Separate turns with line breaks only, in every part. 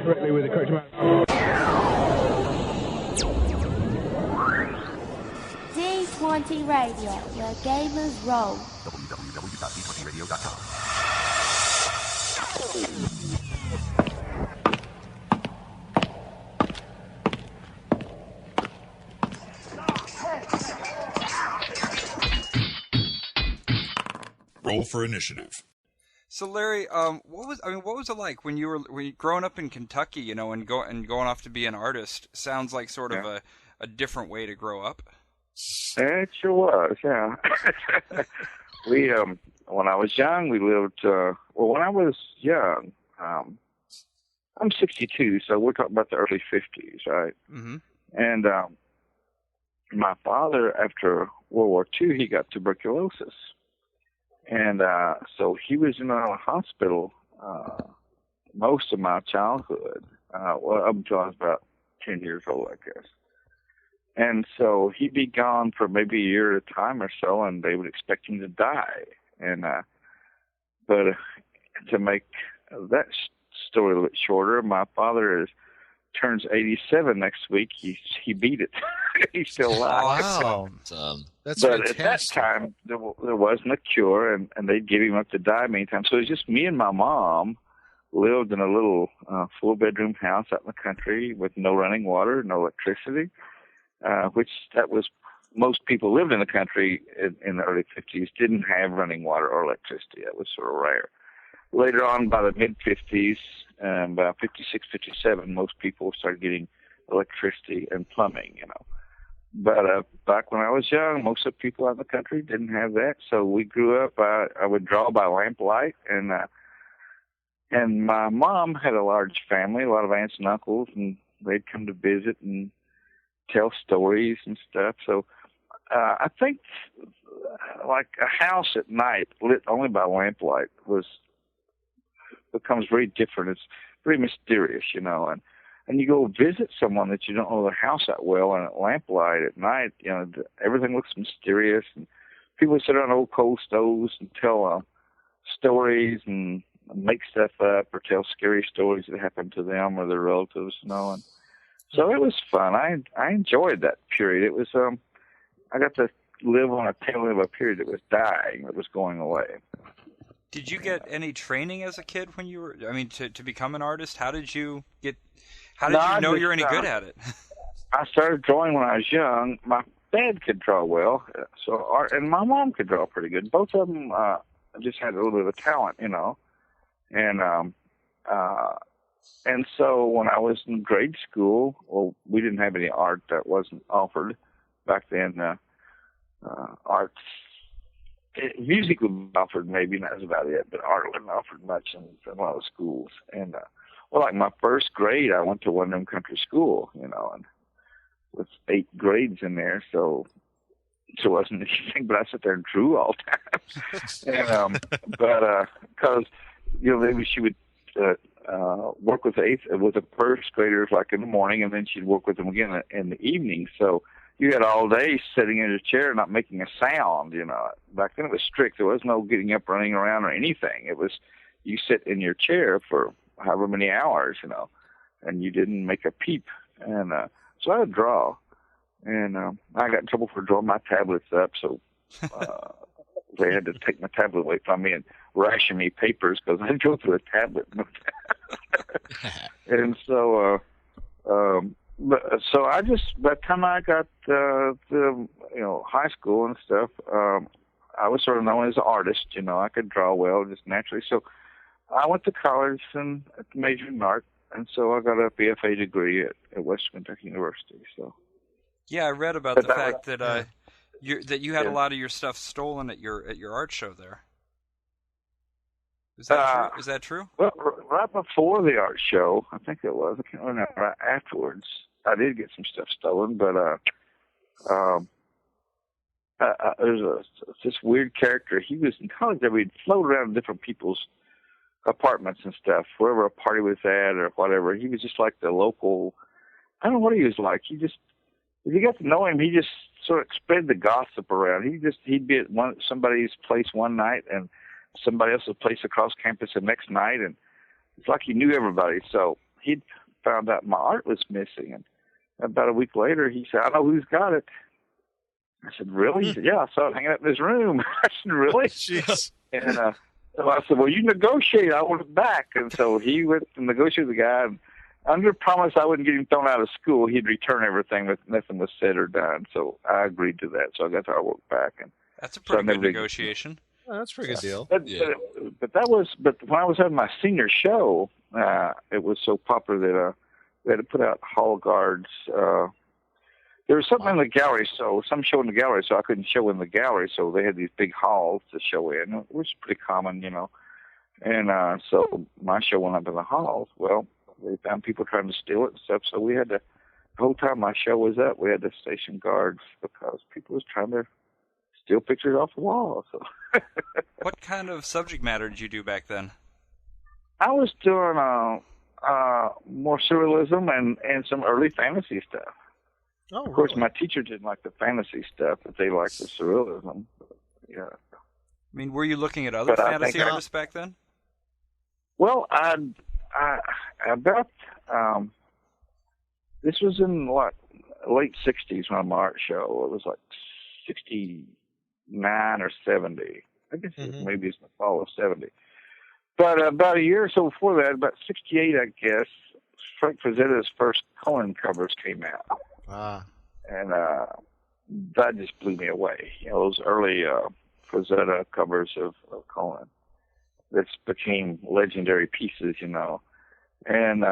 correctly with the correct amount.
D20 Radio, where gamers roll.
www.d20radio.com.
Roll for initiative.
So Larry, what was it like when you were growing up in Kentucky, and going off to be an artist? Sounds like sort of a different way to grow up.
It sure was, yeah. We when I was young, we lived. When I was young, I'm 62, so we're talking about the early 50s, right?
Mm-hmm.
And my father, after World War II, he got tuberculosis. And so he was in a hospital most of my childhood, up until I was about 10 years old, I guess. And so he'd be gone for maybe a year at a time or so, and they would expect him to die. And but to make that story a little bit shorter, my father turns 87 next week. He beat it. He's still alive.
Wow. That's
but
fantastic.
At that time, there wasn't a cure, and they'd give him up to die many times. So it was just me and my mom lived in a little four-bedroom house out in the country with no running water, no electricity, which that was most people lived in the country in the early 50s didn't have running water or electricity. That was sort of rare. Later on, by the mid-50s, about 56, 57, most people started getting electricity and plumbing, But back when I was young, most of the people out in the country didn't have that. So we grew up, I would draw by lamplight, and my mom had a large family, a lot of aunts and uncles, and they'd come to visit and tell stories and stuff. So I think like a house at night lit only by lamplight becomes very different. It's very mysterious, and you go visit someone that you don't know the house that well, and at lamplight at night, everything looks mysterious, and people sit around old coal stoves and tell stories and make stuff up or tell scary stories that happened to them or their relatives, and so it was fun. I enjoyed that period. It was I got to live on a tail end of a period that was dying, that was going away.
Did you get any training as a kid when you were? I mean, to become an artist, how did you know you're any good at it?
I started drawing when I was young. My dad could draw well, and my mom could draw pretty good. Both of them just had a little bit of a talent, And so when I was in grade school, we didn't have any art that wasn't offered back then. Arts. Music was offered maybe, and that was about it, but art wasn't offered much in a lot of schools. And, like my first grade, I went to one of them country school, and with 8 grades in there, so it wasn't anything, but I sat there and drew all the time. And, because, maybe she would work with the first graders like in the morning, and then she'd work with them again in the evening, so you had all day sitting in a chair not making a sound, Back then it was strict. There was no getting up, running around, or anything. It was you sit in your chair for however many hours, and you didn't make a peep. And so I would draw. And I got in trouble for drawing my tablets up, so they had to take my tablet away from me and ration me papers because I'd go through a tablet. And so... So I just, by the time I got to high school and stuff, I was sort of known as an artist. I could draw well just naturally. So I went to college and majored in art, and so I got a BFA degree at Western Kentucky University. So
yeah, I read about the fact that you had a lot of your stuff stolen at your art show there. Is that true? Is that true?
Well, right before the art show, I think it was. I can't remember. Right afterwards, I did get some stuff stolen, but there's this weird character. He was in college. We'd float around different people's apartments and stuff, wherever a party was at or whatever. He was just like the local. I don't know what he was like. If you got to know him, he just sort of spread the gossip around. He'd be at somebody's place one night and somebody else's place across campus the next night, and it's like he knew everybody. So he'd found out my art was missing. And about a week later, he said, I know who's got it. I said, really? He said, yeah, I saw it hanging out in his room. I said, really?
Jeez.
And so I said, well, you negotiate. I want it back. And so he went and negotiated with the guy. And under promise I wouldn't get him thrown out of school, he'd return everything if nothing was said or done. So I agreed to that. So I got the artwork back. And
that's a pretty good negotiation.
Oh, that's a pretty good deal.
But when I was having my senior show, it was so popular that they had to put out hall guards. There was something in the gallery, so some show in the gallery, so I couldn't show in the gallery, so they had these big halls to show in. It was pretty common, you know. And so my show went up in the halls. Well, they found people trying to steal it and stuff, so we had to, the whole time my show was up, we had to station guards because people was trying to steal pictures off the wall. So.
What kind of subject matter did you do back then?
I was doing more surrealism and some early fantasy stuff.
Oh,
of course,
really?
my teacher didn't like the fantasy stuff, but they liked the surrealism. Yeah.
I mean, were you looking at other fantasy artists back then?
Well, this was in what, late 60s when my art show. It was like 69 or 70. I guess maybe it's the fall of 70. But about a year or so before that, about 68, I guess, Frank Frazetta's first Conan covers came out. And that just blew me away. You know, those early Frazetta covers of Conan that became legendary pieces, you know. And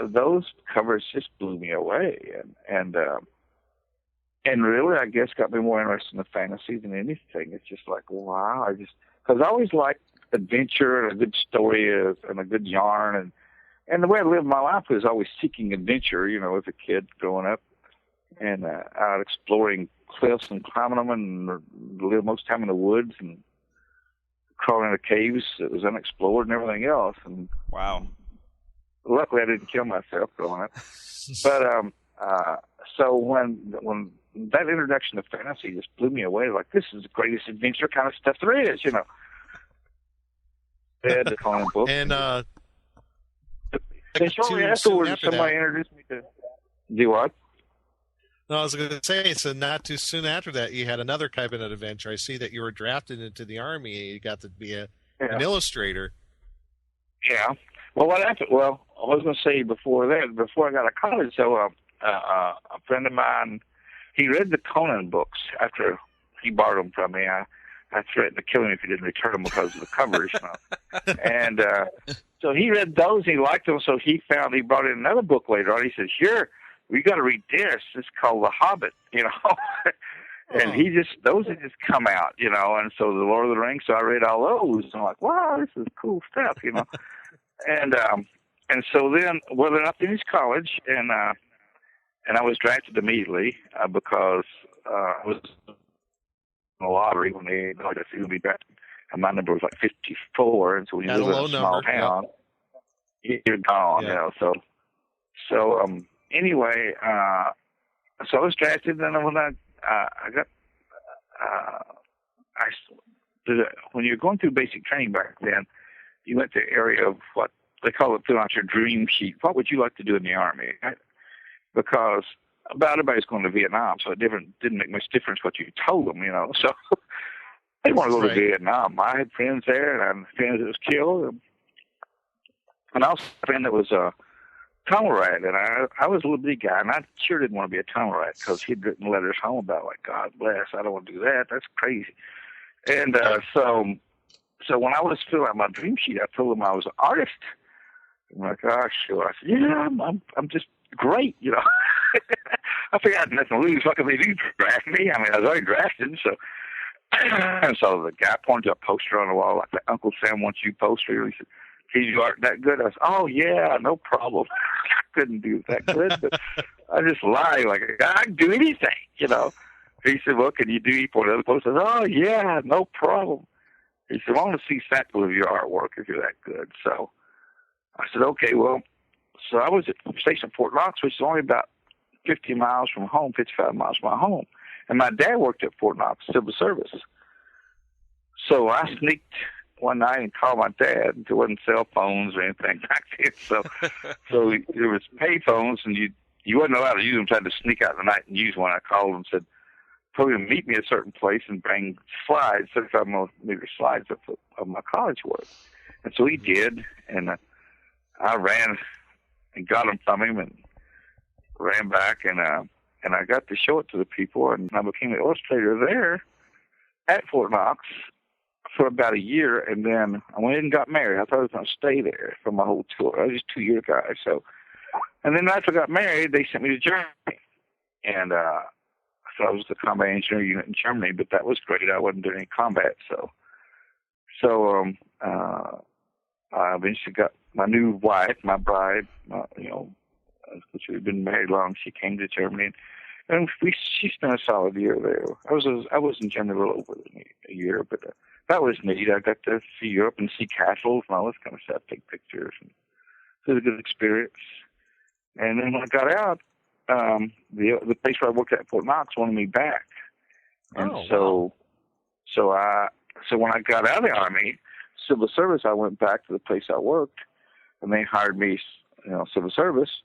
those covers just blew me away. And really, I guess, got me more interested in the fantasy than anything. It's just like, wow. Because I always liked adventure and a good story and a good yarn. And the way I lived my life was always seeking adventure, you know, as a kid growing up. And out exploring cliffs and climbing them and live most of the time in the woods and crawling into caves that was unexplored and everything else. And
wow.
Luckily, I didn't kill myself doing it. But so when that introduction to fantasy just blew me away, like, this is the greatest adventure kind of stuff there is, you know. Read the Conan book.
And
shortly afterwards, somebody introduced me to do what?
No, I was going to say, so not too soon after that, you had another kind of an adventure. I see that you were drafted into the Army, and you got to be an illustrator.
Yeah. Well, what happened? Well, I was going to say before that, before I got to college, so a friend of mine, he read the Conan books after he borrowed them from me. I threatened to kill him if he didn't return them because of the covers, you know. And so he read those, he liked them, so he brought in another book later on. He says, "Here, we got to read this. It's called The Hobbit," you know. And those had just come out, you know, and so The Lord of the Rings, so I read all those. And I'm like, wow, this is cool stuff, you know. And so then, well, then I finished college, and I was drafted immediately because I was in the lottery when they like I see me drafted, and my number was like 54, and so when you live in a small town, you're gone, you know. So anyway, so I was drafted, and then when when you're going through basic training back then, you went to the area of what they call it, fill out your dream sheet. What would you like to do in the Army? Because about everybody's going to Vietnam, so it didn't make much difference what you told them, you know. So they want to go to Vietnam. I had friends there, and I had friends that was killed, and I also had a friend that was a tunnel rat, and I was a little bitty guy, and I sure didn't want to be a tunnel rat because he'd written letters home about, like, God bless, I don't want to do that. That's crazy. And so when I was filling out my dream sheet, I told him I was an artist. I'm like, oh, sure. I said, yeah, I'm just great, you know. I figured I had nothing to lose. What can they do? Draft me? I mean, I was already drafted, so. And so the guy pointed to a poster on the wall, like the Uncle Sam Wants You poster. He said, "Can you art that good?" I said, "Oh, yeah, no problem." I couldn't do that good, but I just lied, like, I can do anything, you know. He said, "Well, can you do any for the other poster?" I said, "Oh, yeah, no problem." He said, "I want to see samples of your artwork if you're that good." So I said, "Okay, well." So I was at Station Fort Knox, which is only about 50 miles from home, 55 miles from my home. And my dad worked at Fort Knox Civil Service. So I sneaked one night and called my dad. There wasn't cell phones or anything back then, so there was pay phones, and you wasn't allowed to use them. So I had to sneak out in the night and use one. I called him and said, probably meet me at a certain place and bring slides, 75mm slides of my college work. And so he did, and I ran and got them from him and ran back, and I got to show it to the people, and I became an illustrator there at Fort Knox for about a year, and then I went and got married. I thought I was going to stay there for my whole tour. I was just a 2-year guy, so. And then after I got married, they sent me to Germany, and so I was the combat engineer unit in Germany, but that was great. I wasn't doing any combat, so I eventually got my new wife, my bride, which we had been married long. She came to Germany, and she spent a solid year there. I was in Germany a little over a year, but that was neat. I got to see Europe and see castles and all this kind of stuff, take pictures, and it was a good experience. And then when I got out, the place where I worked at Fort Knox wanted me back, and so when I got out of the Army, civil service, I went back to the place I worked, and they hired me, civil service,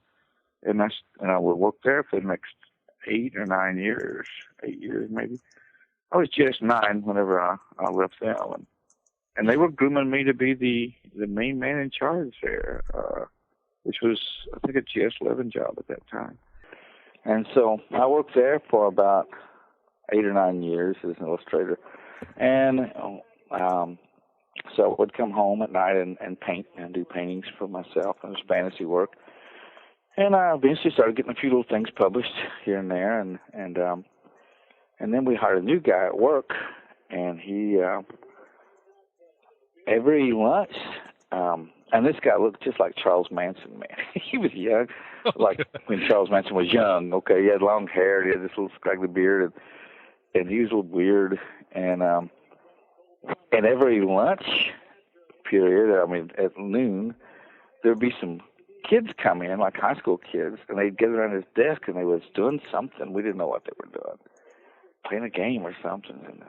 and I would work there for the next 8 or 9 years, 8 years maybe. I was just 9 whenever I left them, and they were grooming me to be the main man in charge there, which was, I think, a GS-11 job at that time. And so I worked there for about 8 or 9 years as an illustrator, and so I would come home at night and paint and do paintings for myself. It was fantasy work. And I eventually started getting a few little things published here and there, and then we hired a new guy at work, and he every lunch, and this guy looked just like Charles Manson, man. He was young, like when Charles Manson was young. Okay, he had long hair, he had this little scraggly beard, and he was a little weird, and every lunch period, at noon, there'd be some kids come in, like high school kids, and they'd get around his desk, and they was doing something. We didn't know what they were doing, playing a game or something.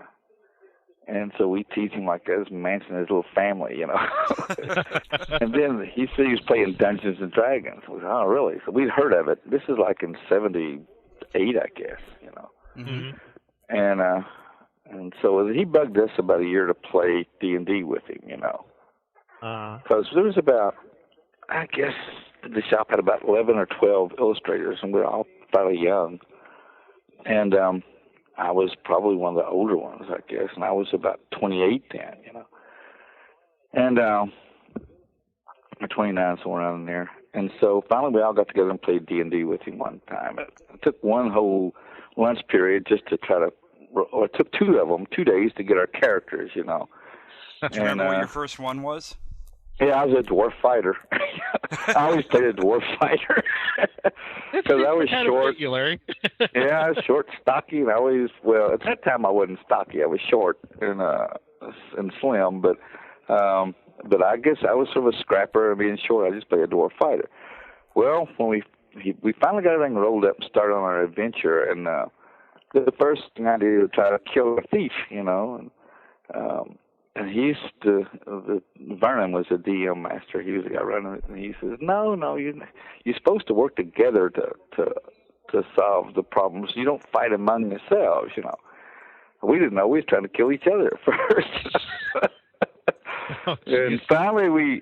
And so we teased him like this, Manson and his little family, And then he said he was playing Dungeons and Dragons. We said, oh, really? So we'd heard of it. This is like in 78, I guess,
Mm-hmm.
And so he bugged us about a year to play D&D with him, Because there was about, I guess, the shop had about 11 or 12 illustrators, and we were all fairly young. And I was probably one of the older ones, I guess, and I was about 28 then, And or 29, somewhere around in there. And so finally we all got together and played D&D with him one time. It took one whole lunch period just to try to, or it took 2 of them, 2 days to get our characters,
Do you remember what your first one was?
Yeah, I was a dwarf fighter. I always played a dwarf fighter because I was short.
You, Larry.
Yeah, I was short, stocky, and at that time I wasn't stocky. I was short and slim, but I guess I was sort of a scrapper and being short. I just played a dwarf fighter. Well, when we finally got everything rolled up and started on our adventure, and the first thing I did was try to kill a thief, and he used to, Vernon was a DM master. He was the guy running it, and he says, "No, you're supposed to work together to solve the problems. You don't fight among yourselves, We didn't know. We was trying to kill each other at first. And finally,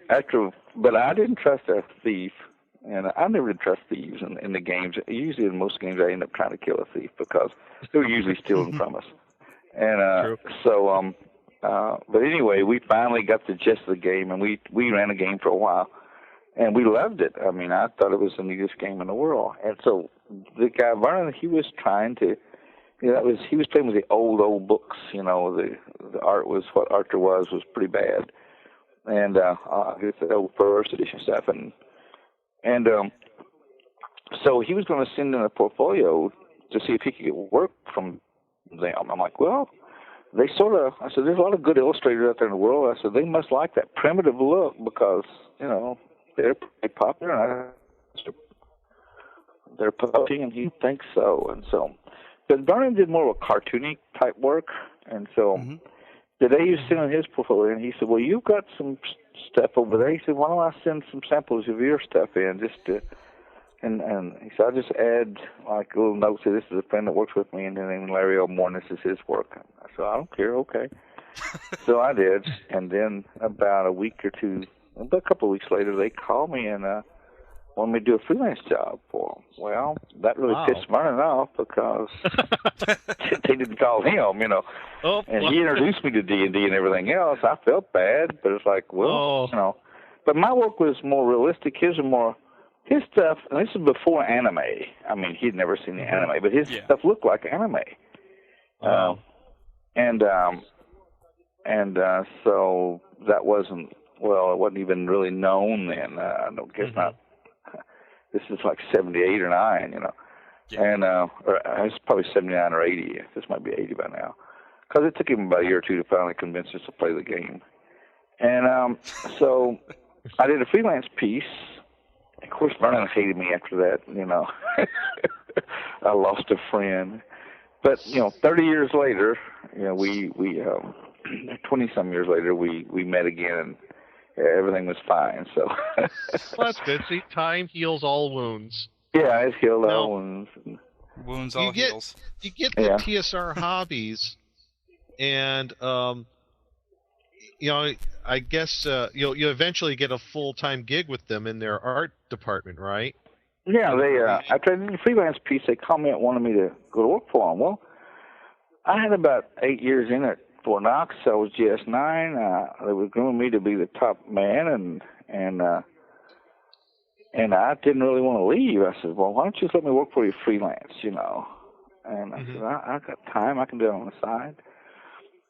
but I didn't trust a thief, and I never did trust thieves in the games. Usually, in most games, I end up trying to kill a thief because they were usually stealing from us. And so. But anyway, we finally got the gist of the game, and we ran a game for a while, and we loved it. I thought it was the neatest game in the world. And so the guy Vernon, he was trying to, he was playing with the old books. The art was what art there was pretty bad, and the old first edition stuff, and so he was going to send in a portfolio to see if he could get work from them. I'm like, well. I said, there's a lot of good illustrators out there in the world. I said, they must like that primitive look because, they're pretty popular. They're publishing, and he thinks so. And so, but Vernon did more of a cartoony type work. And so the day he was sending his portfolio in, he said, well, you've got some stuff over there. He said, why don't I send some samples of your stuff in just to, and he said, I'll just add like a little note, say this is a friend that works with me, and then Larry Elmore, and this is his work. I said, I don't care, okay. So I did, and then about a couple of weeks later, they called me and wanted me to do a freelance job for them. Well, that really pissed Vernon off because they didn't call him, and he introduced me to D&D and everything else. I felt bad, but it's like, well, But my work was more realistic. His stuff, and this is before anime. I mean, he'd never seen the anime, but his stuff looked like anime. So that wasn't, it wasn't even really known then. I don't guess not. This is like 78 or 9, and or it's probably 79 or 80. This might be 80 by now, because it took him about a year or two to finally convince us to play the game. And so I did a freelance piece. Of course, Vernon hated me after that. I lost a friend. But 30 years later, we 20-some years later, we met again, and everything was fine. So
well, that's good. See, time heals all wounds.
Yeah, it healed all wounds.
Wounds all heals.
You get the TSR hobbies, and I guess you eventually get a full-time gig with them in their art department, right?
Yeah, after I did a freelance piece, they called me and wanted me to go to work for them. Well, I had about 8 years in it for Knox. I was GS9. They were grooming me to be the top man, and I didn't really want to leave. I said, well, why don't you just let me work for you freelance, And I said, I got time. I can do it on the side.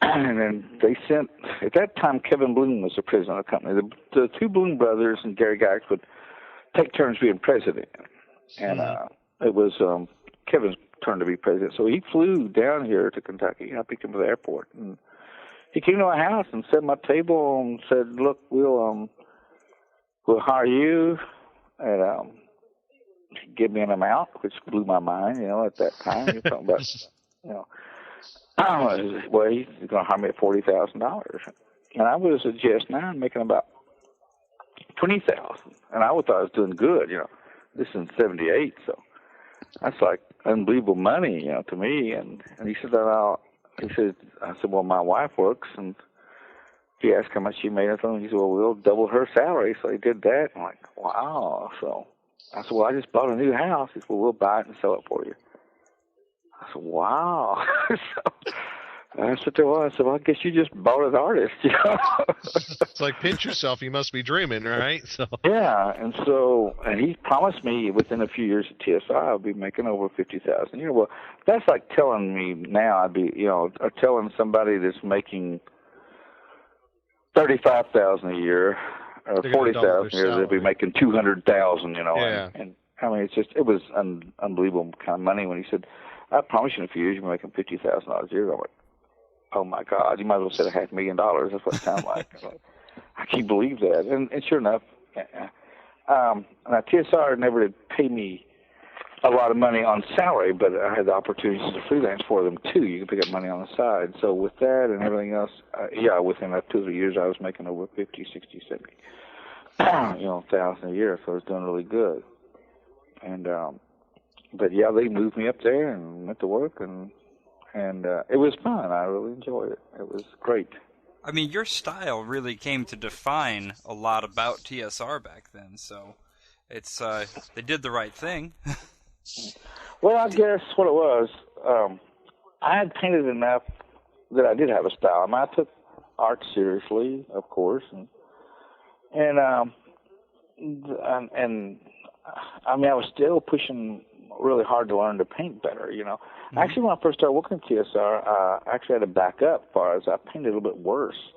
And then they sent, at that time, Kevin Bloom was the president of the company. The two Bloom brothers and Gary Gygax would take turns being president. And it was Kevin's turn to be president. So he flew down here to Kentucky. I picked him at the airport. And he came to my house and set my table and said, look, we'll hire you. And give me an amount, which blew my mind, at that time. You're talking about, well, he's going to hire me at $40,000. And I was at GS9 making about $20,000. And I thought I was doing good, This is in 78, so that's like unbelievable money, to me. And he said I said, well, my wife works, and he asked how much she made or something. He said, well, we'll double her salary. So he did that. I'm like, wow. So I said, well, I just bought a new house. He said, well, we'll buy it and sell it for you. I said, wow. So that's what there was. I said, well, I guess you just bought an artist,
It's like, pinch yourself. You must be dreaming, right? So
yeah. And he promised me within a few years at TSI I'll be making over $50,000. Well, that's like telling me now I'd be, or telling somebody that's making $35,000 a year or $40,000 a year, they'd be making $200,000.
Yeah.
And I mean, it was unbelievable kind of money when he said, I promise you in a few years you're making $50,000 a year. I'm like, oh my God, you might as well say $500,000. That's what it sounds like. I can't believe that. And sure enough, now TSR never did pay me a lot of money on salary, but I had the opportunities to freelance for them too. You can pick up money on the side. So with that and everything else, within 2 or 3 years, I was making over 50, 60, 70, $1,000 a year. So I was doing really good. And, but yeah, they moved me up there and went to work, and it was fun. I really enjoyed it. It was great.
I mean, your style really came to define a lot about TSR back then. So it's they did the right thing.
Well, I guess what it was, I had painted enough that I did have a style. I mean, I took art seriously, of course, and I mean, I was still pushing really hard to learn to paint better, Mm-hmm. Actually, when I first started working at TSR, I actually had to back up as far as I painted a little bit worse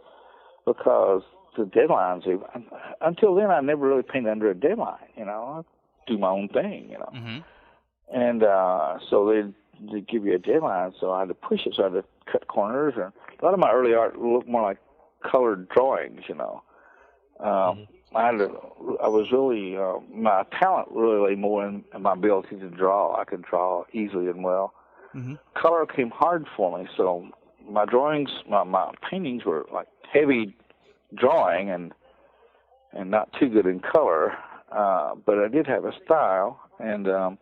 because the deadlines, until then, I never really painted under a deadline, I do my own thing,
Mm-hmm.
And so they'd give you a deadline, so I had to push it, so I had to cut corners. And a lot of my early art looked more like colored drawings,
Mm-hmm.
I was really, my talent really lay more in my ability to draw. I could draw easily and well.
Mm-hmm.
Color came hard for me, so my drawings, my paintings were like heavy drawing and not too good in color, but I did have a style, and I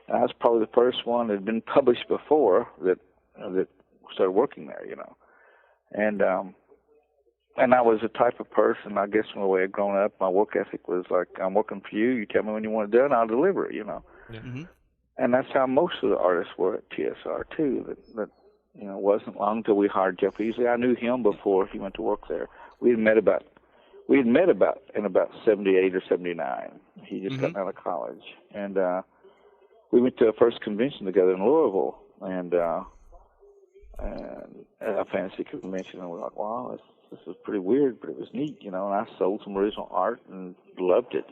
was probably the first one that had been published before that started working there, and I was the type of person, I guess, from the way I'd grown up, my work ethic was like, I'm working for you. You tell me when you want it done, I'll deliver it,
Mm-hmm.
And that's how most of the artists were at TSR too. That it wasn't long until we hired Jeff Easley. I knew him before he went to work there. We had met about in about 78 or 79. He just got out of college, and we went to a first convention together in Louisville, and a fantasy convention, and we're like, wow, this was pretty weird, but it was neat, and I sold some original art and loved it,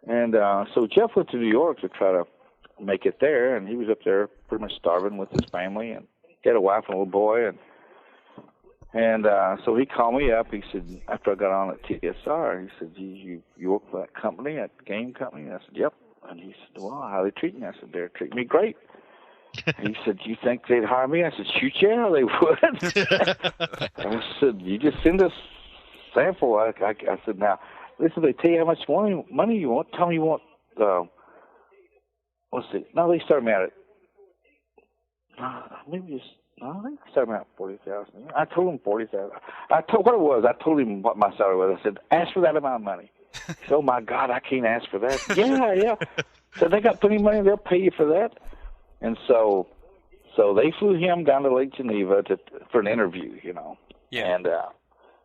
And so Jeff went to New York to try to make it there, and he was up there pretty much starving with his family, and he had a wife and a little boy, and so he called me up. He said, after I got on at TSR, he said, you work for that company, that game company? And I said, yep. And he said, well, how are they treating me? I said, they're treating me great. He said, do you think they'd hire me? I said, shoot, yeah, they would. I said, you just send us sample. I said, now, listen, they tell you how much money you want. Tell me you want, let's see. No, they started me out at, maybe just, no, I think they started me out at 40,000. I told them 40,000. I told him what my salary was. I said, ask for that amount of money. He said, oh, my God, I can't ask for that. Yeah. So they got plenty of money. They'll pay you for that. And so they flew him down to Lake Geneva for an interview,
Yeah.
And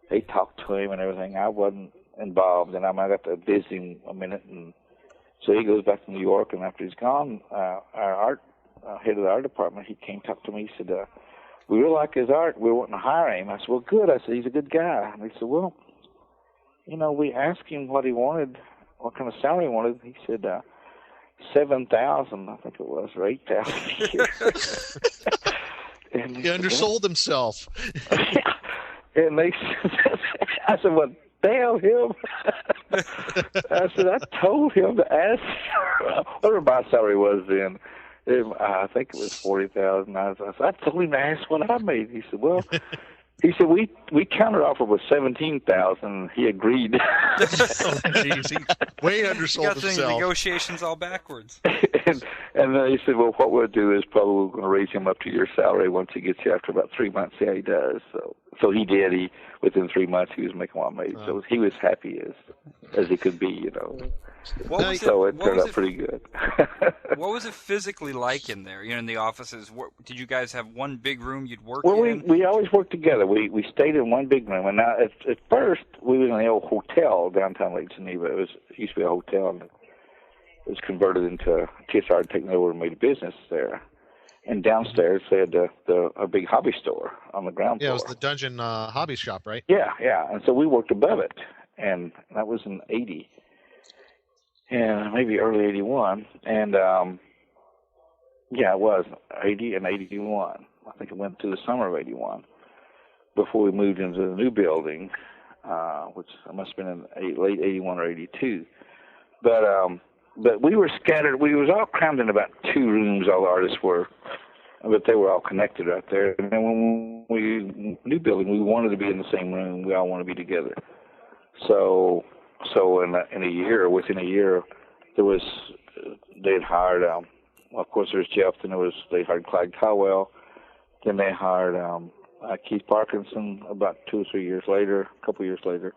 they talked to him and everything. I wasn't involved, and I got to visit him a minute. And so he goes back to New York, and after he's gone, our art head of the art department, he came talk to me. He said, we really like his art. We want to hire him. I said, well, good. I said, he's a good guy. And he said, well, we asked him what he wanted, what kind of salary he wanted. He said, 7,000, I think it was, or 8,000 a year. And
he undersold himself.
And they said, I said, well, damn him. I said, I told him to ask whatever my salary was then. I think it was 40,000. I told him to ask what I made. He said, well, we counter offered with 17,000. He agreed.
Oh, geez, he way undersold
got
himself.
The negotiations all backwards.
and then he said, well, what we'll do is probably we're going to raise him up to your salary once he gets you after about 3 months. See how he does. So he did. Within 3 months, he was making what I made. So he was happy as he could be, So it turned out pretty good.
What was it physically like in there? In the offices. Did you guys have one big room you'd work
in?
Well,
we always worked together. We stayed in one big room. And now at first, we were in the old hotel downtown Lake Geneva. It used to be a hotel, and it was converted into TSR had taken over and made a business there. And downstairs, they had a big hobby store on the ground floor.
Yeah, it was the Dungeon Hobby Shop, right?
Yeah. And so we worked above it, and that was in 80. And maybe early 81. And, it was 80 and 81. I think it went through the summer of 81 before we moved into the new building, which must have been in late 81 or 82. But we were scattered. We was all crammed in about 2 rooms, all the artists were. But they were all connected right there. And then when new building, we wanted to be in the same room. We all want to be together. So in a year, within a year, they'd hired, of course there's Jeff, then they hired Clyde Caldwell, then they hired Keith Parkinson about 2 or 3 years later, a couple years later.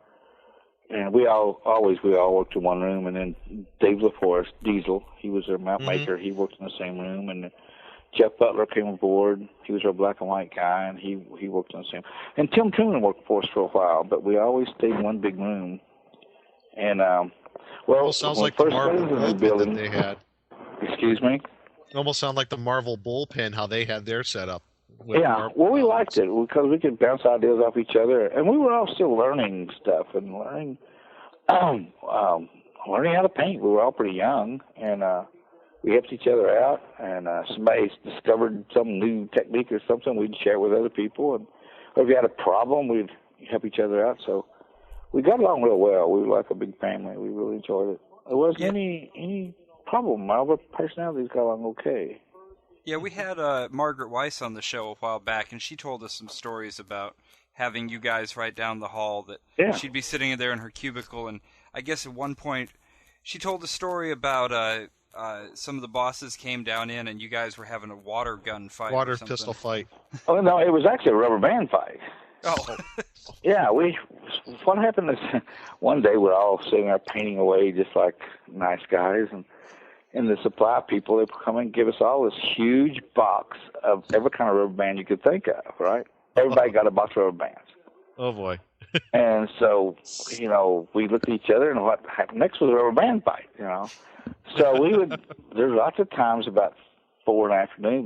And we all worked in one room, and then Dave LaForest, Diesel, he was their map maker, he worked in the same room, and Jeff Butler came aboard, he was our black and white guy, and he worked in the same. And Tim Truman worked for us for a while, but we always stayed in one big room. And,
almost sounds like the Marvel bullpen that they had.
Excuse me?
It almost sounds like the Marvel bullpen, how they had their setup.
Yeah, well, we liked it because we could bounce ideas off each other, and we were all still learning stuff and learning how to paint. We were all pretty young, and we helped each other out, and somebody discovered some new technique or something, we'd share it with other people, and or if you had a problem, we'd help each other out, so we got along real well. We were like a big family. We really enjoyed it. There wasn't any problem. Our personalities got along okay.
Yeah, we had Margaret Weiss on the show a while back, and she told us some stories about having you guys right down the hall, that she'd be sitting there in her cubicle, and I guess at one point she told a story about some of the bosses came down in and you guys were having a water gun fight.
Water pistol fight.
Oh, no, it was actually a rubber band fight.
Oh.
Yeah, what happened is one day we're all sitting there painting away just like nice guys, and the supply people, they come and give us all this huge box of every kind of rubber band you could think of, right? Everybody got a box of rubber bands.
Oh, boy.
And so, we looked at each other, and what happened next was a rubber band fight, So there's lots of times about 4 in the afternoon,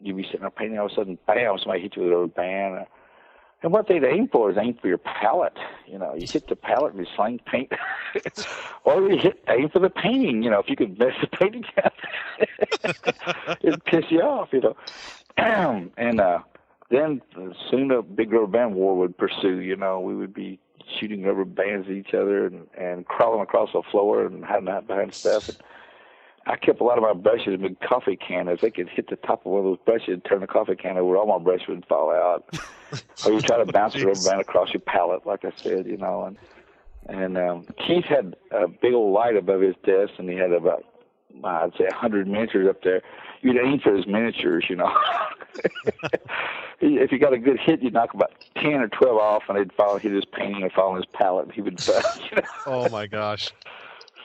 you'd be sitting there painting, all of a sudden, bam, somebody hit you with a rubber band. And what they'd aim for is aim for your palette. You hit the palette and you sling paint. Or you aim for the painting, if you could mess the painting up. It'd piss you off, And then soon a big rubber band war would pursue, we would be shooting rubber bands at each other and crawling across the floor and hiding out behind stuff. And I kept a lot of my brushes in big coffee can. If they could hit the top of one of those brushes and turn the coffee can over, all my brushes would fall out. Or you try to bounce the rubber band across your palette, like I said, And Keith had a big old light above his desk, and he had about, I'd say, 100 miniatures up there. You'd aim for his miniatures, If you got a good hit, you'd knock about 10 or 12 off, and they'd hit his painting or fall on his palette, and he would fall.
Oh, my gosh.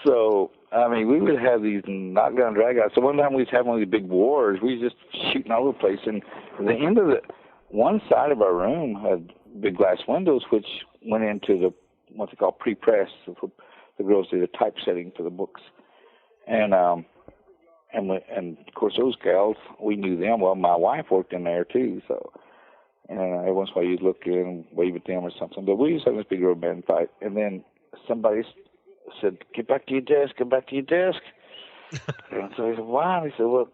So, we would have these knockdown dragouts. So one time we was having one of these big wars. We was just shooting all over the place. And at the end of one side of our room had big glass windows, which went into what they call pre-press. The girls did the typesetting for the books. And of course, those gals, we knew them. Well, my wife worked in there, too. So, and every once in a while you'd look in and wave at them or something. But we used to have this big rubber band fight. And then somebody said, "Get back to your desk, get back to your desk." And so he said, "Why?" And he said, "Well,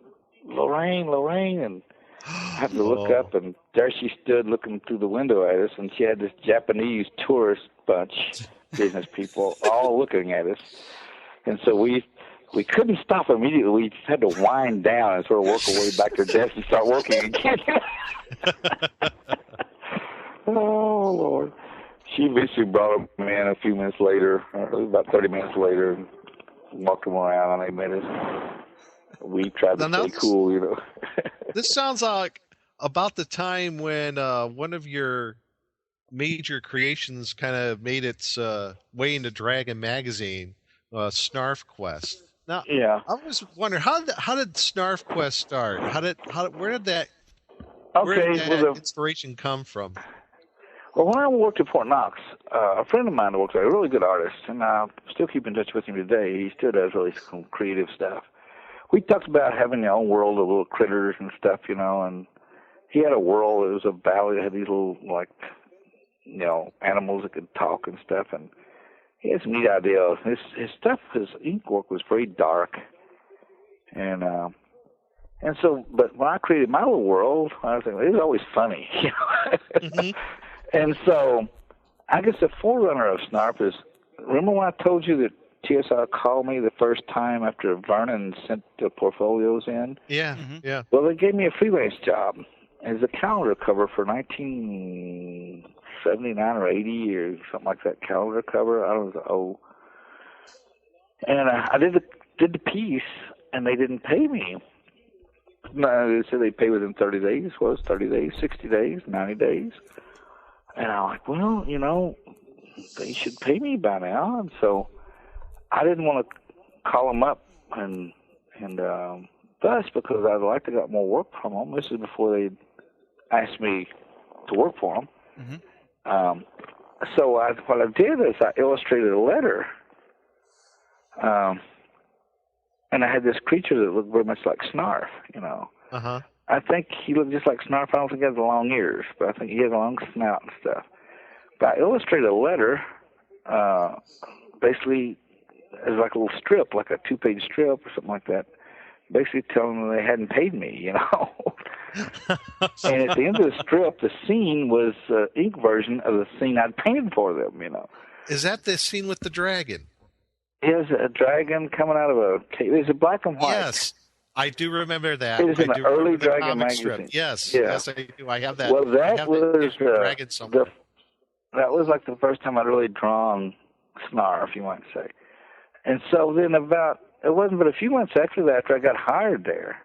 Lorraine." And I happened to look up, and there she stood looking through the window at us, and she had this Japanese tourist bunch, business people, all looking at us. And so we couldn't stop immediately. We just had to wind down and sort of work our way back to the desk and start working again. Oh, Lord. She basically brought him in a few minutes later, about 30 minutes later, and walked him around, and they met us. We tried to stay cool,
This sounds like about the time when one of your major creations kind of made its way into Dragon Magazine, Snarf Quest. Now,
yeah.
I was wondering, how did Snarf Quest start? Where did that inspiration come from?
Well, when I worked at Fort Knox, a friend of mine worked there, a really good artist, and I still keep in touch with him today. He still does really some creative stuff. We talked about having our own world of little critters and stuff, and he had a world. It was a valley that had these little, animals that could talk and stuff, and he had some neat ideas. His stuff, his ink work was very dark, and so, but when I created my little world, I was thinking, it was always funny,
Mm-hmm.
And so, I guess the forerunner of Snarf is, remember when I told you that TSR called me the first time after Vernon sent the portfolios in?
Yeah, yeah.
Well, they gave me a freelance job as a calendar cover for 1979 or 80 or something like that, calendar cover. I don't know. And I did the piece, and they didn't pay me. No, they said they'd pay within 30 days. Well, it was 30 days, 60 days, 90 days. And I'm like, well, they should pay me by now. And so I didn't want to call them up and thus, because I'd like to get more work from them. This is before they asked me to work for them.
Mm-hmm.
So what I did is I illustrated a letter. And I had this creature that looked very much like Snarf,
Uh-huh.
I think he looked just like Snarf. I don't think he has the long ears, but I think he has a long snout and stuff. But I illustrated a letter, basically as like a little strip, like a 2-page strip or something like that, basically telling them they hadn't paid me, And at the end of the strip, the scene was the ink version of the scene I'd painted for them,
Is that the scene with the dragon?
There's a dragon coming out of a cave. There's a black and white.
Yes. I do remember that.
It was
I
in an
do
early
remember the
Dragon
comic strip.
magazine.
Yes,
Yeah.
yes, I do. I have that.
Well,
I
that
have
was
dragon somewhere.
that was like the first time I'd really drawn Snarf, you might say. And so then it wasn't but a few months after that, after I got hired there,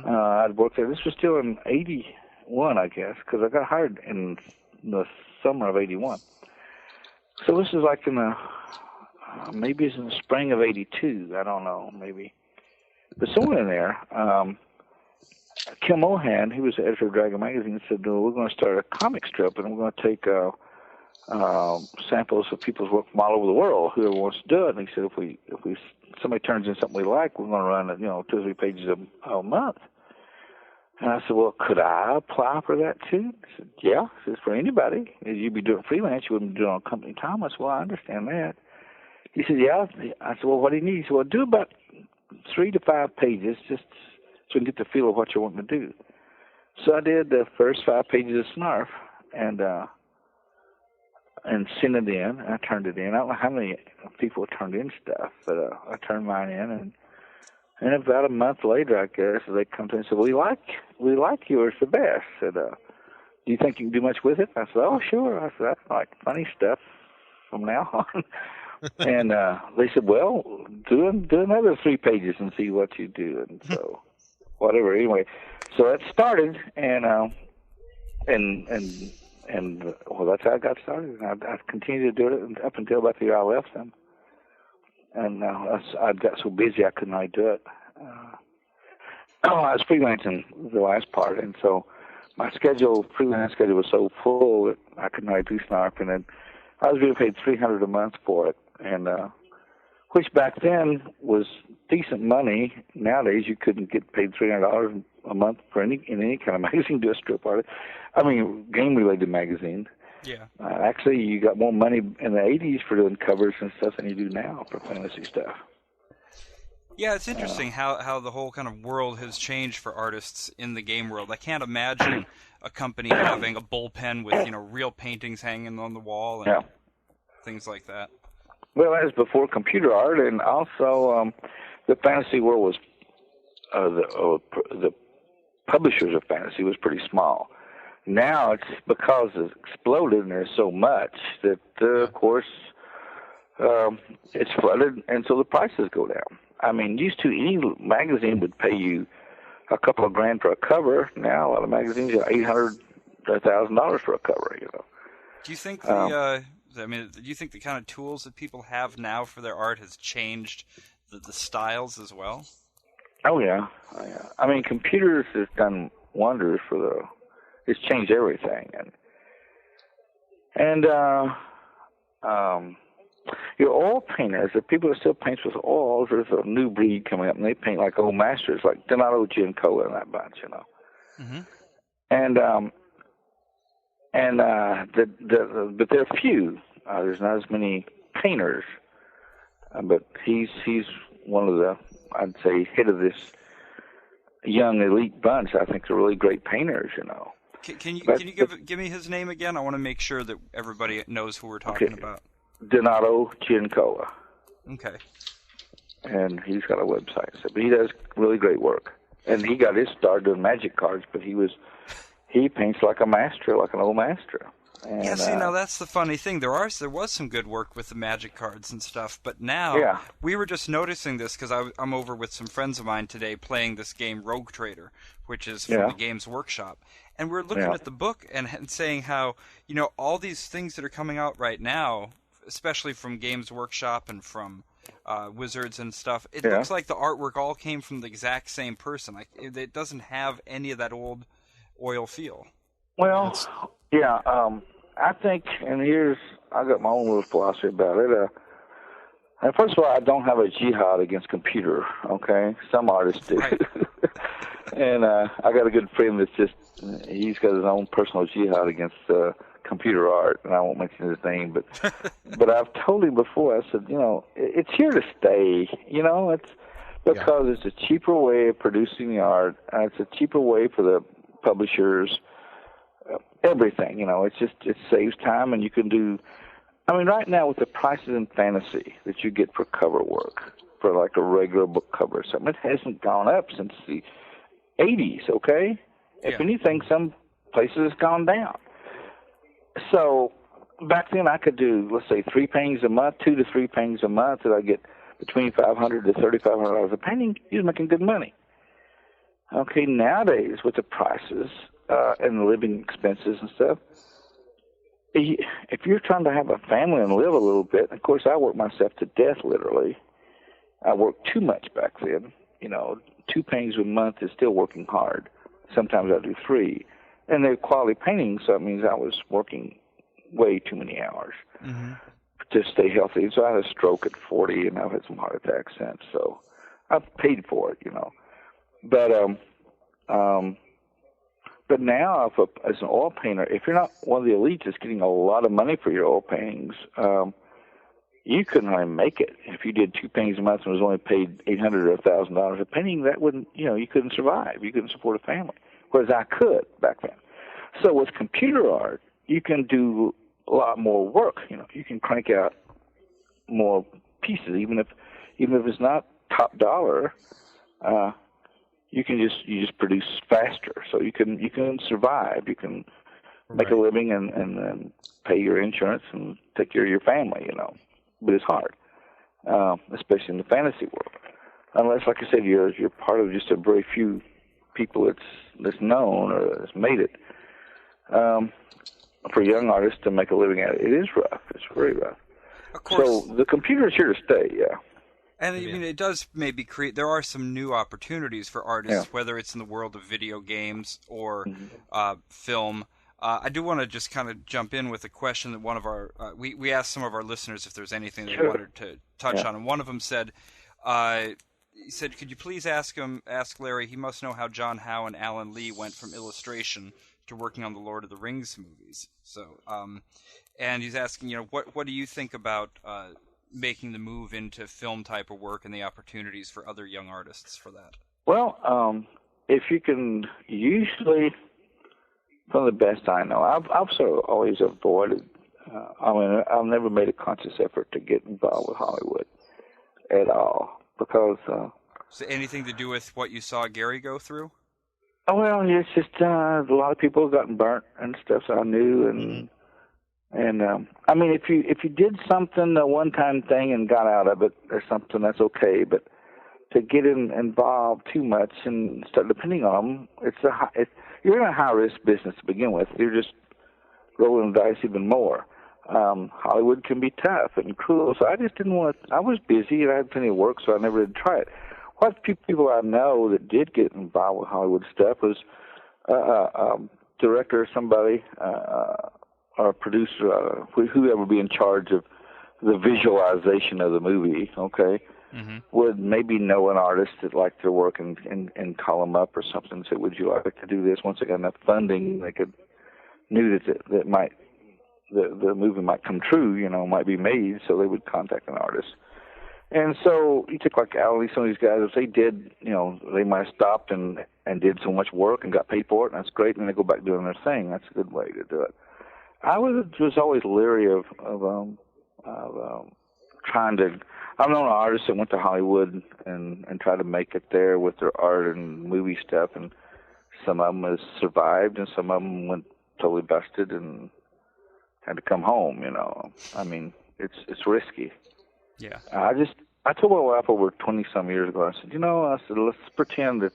I'd worked there. This was still in 81, I guess, because I got hired in the summer of 81. So this is like in the, maybe it's in the spring of 82, I don't know, maybe. But somewhere in there, Kim Mohan, he was the editor of Dragon Magazine, said, no, we're going to start a comic strip, and we're going to take samples of people's work from all over the world, whoever wants to do it. And he said, if somebody turns in something we like, we're going to run 2 or 3 pages a month. And I said, well, could I apply for that too? He said, yeah. He says, for anybody. You'd be doing freelance, you wouldn't be doing it on company time. I said, well, I understand that. He said, yeah. I said, well, what do you need? He said, well, do about 3 to 5 pages, just so you can get the feel of what you're wanting to do. So I did the first 5 pages of Snarf, and sent it in. I turned it in. I don't know how many people turned in stuff, but I turned mine in, and about a month later, I guess, they come to me and said, we like yours the best. I said, do you think you can do much with it? I said, oh, sure. I said, I like funny stuff from now on. And they said, well, do another 3 pages and see what you do. And so, whatever. Anyway, so that started, and well, that's how I got started. And I've continued to do it up until about the year I left them. And I got so busy I couldn't really do it. I was freelancing the last part, and so my freelance schedule was so full that I couldn't really do Snarf. And then I was being paid $300 a month for it, and which back then was decent money. Nowadays, you couldn't get paid $300 a month for in any kind of magazine to a strip artist. I mean, game-related magazine.
Yeah.
Actually, you got more money in the 80s for doing covers and stuff than you do now for fantasy stuff.
Yeah, it's interesting how the whole kind of world has changed for artists in the game world. I can't imagine a company having a bullpen with, real paintings hanging on the wall and things like that.
Well, that was before computer art, and also the fantasy world was the publishers of fantasy was pretty small. Now it's because it's exploded and there's so much that, of course, it's flooded, and so the prices go down. I mean, used to any magazine would pay you a couple of grand for a cover. Now a lot of magazines are $800, $1,000 for a cover.
Do you think do you think the kind of tools that people have now for their art has changed the styles as well?
Oh yeah. I mean, computers has done wonders it's changed everything, and your oil painters, the people that still paint with oils, there's a new breed coming up, and they paint like old masters, like Donato Giancola and that bunch,
Mm-hmm.
But there are few. There's not as many painters, but he's one of the, I'd say, head of this young elite bunch. I think they're really great painters,
Can you give me his name again? I want to make sure that everybody knows who we're talking about.
Donato Giancola.
Okay.
And he's got a website, but he does really great work. And he got his start doing magic cards, but he paints like a master, like an old master. And,
now that's the funny thing. There was some good work with the magic cards and stuff, but now we were just noticing this because I'm over with some friends of mine today playing this game Rogue Trader, which is from the Games Workshop, and we're looking at the book and saying how all these things that are coming out right now, especially from Games Workshop and from Wizards and stuff, it looks like the artwork all came from the exact same person. Like it doesn't have any of that old oil feel.
Well, I think, and I got my own little philosophy about it. And first of all, I don't have a jihad against computer, okay? Some artists do. Right. And I got a good friend he's got his own personal jihad against computer art, and I won't mention his name, but I've told him before, I said, it's here to stay, it's because it's a cheaper way of producing the art, and it's a cheaper way for the publishers, everything, it saves time, and you can do, right now with the prices in fantasy that you get for cover work, for like a regular book cover or something. It hasn't gone up since the 80s, okay? If anything, some places it's gone down. So back then I could do, let's say, 3 paintings a month, 2 to 3 paintings a month, and I get between $500 to $3,500 a painting. You're making good money. Okay, nowadays with the prices and the living expenses and stuff, if you're trying to have a family and live a little bit, of course I work myself to death literally. I worked too much back then. 2 paintings a month is still working hard. Sometimes I do 3. And they're quality paintings, so it means I was working way too many hours to stay healthy. So I had a stroke at 40, and I've had some heart attacks since. So I've paid for it, But now, as an oil painter, if you're not one of the elites that's getting a lot of money for your oil paintings, you couldn't really make it. If you did 2 paintings a month and was only paid $800 or $1,000 a painting, that wouldn't, you couldn't survive. You couldn't support a family, whereas I could back then. So with computer art, you can do a lot more work. You can crank out more pieces, even if it's not top dollar. You just produce faster, so you can survive. You can make a living and pay your insurance and take care of your family. But it's hard, especially in the fantasy world. Unless, like I said, you're part of just a very few people that's known or that's made it. For young artists to make a living at it, it is rough. It's very rough.
Of course.
So the computer is here to stay. Yeah.
And I mean, it does maybe create. There are some new opportunities for artists, whether it's in the world of video games or film. I do want to just kind of jump in with a question that one of our we asked some of our listeners if there's anything they wanted to touch on, and one of them said, he said, "Could you please ask Larry? He must know how John Howe and Alan Lee went from illustration to working on the Lord of the Rings movies." So, and he's asking, what do you think about making the move into film type of work and the opportunities for other young artists for that?
Well, if you can, usually, from the best I know, I've sort of always avoided. I've never made a conscious effort to get involved with Hollywood at all because.
So anything to do with what you saw Gary go through?
Well, it's just a lot of people have gotten burnt and stuff. So I knew, and I mean, if you did something a one-time thing and got out of it or something, that's okay. But to get involved too much and start depending on them, you're in a high-risk business to begin with. You're just rolling the dice even more. Hollywood can be tough and cruel, so I just didn't want to. I was busy and I had plenty of work, so I never did try it. What few people I know that did get involved with Hollywood stuff was director or somebody, or a producer, whoever be in charge of the visualization of the movie, okay, would maybe know an artist that liked their work and call them up or something and say, would you like to do this? Once they got enough funding, they knew that the movie might come true, might be made, so they would contact an artist. And so you took like Alan Lee, some of these guys, if they did, they might have stopped and did so much work and got paid for it, and that's great, and then they go back doing their thing. That's a good way to do it. I was always leery of trying to. I've known artists that went to Hollywood and tried to make it there with their art and movie stuff, and some of them has survived, and some of them went totally busted and had to come home. I mean, it's risky.
Yeah.
I told my wife over 20-some years ago, I said, let's pretend that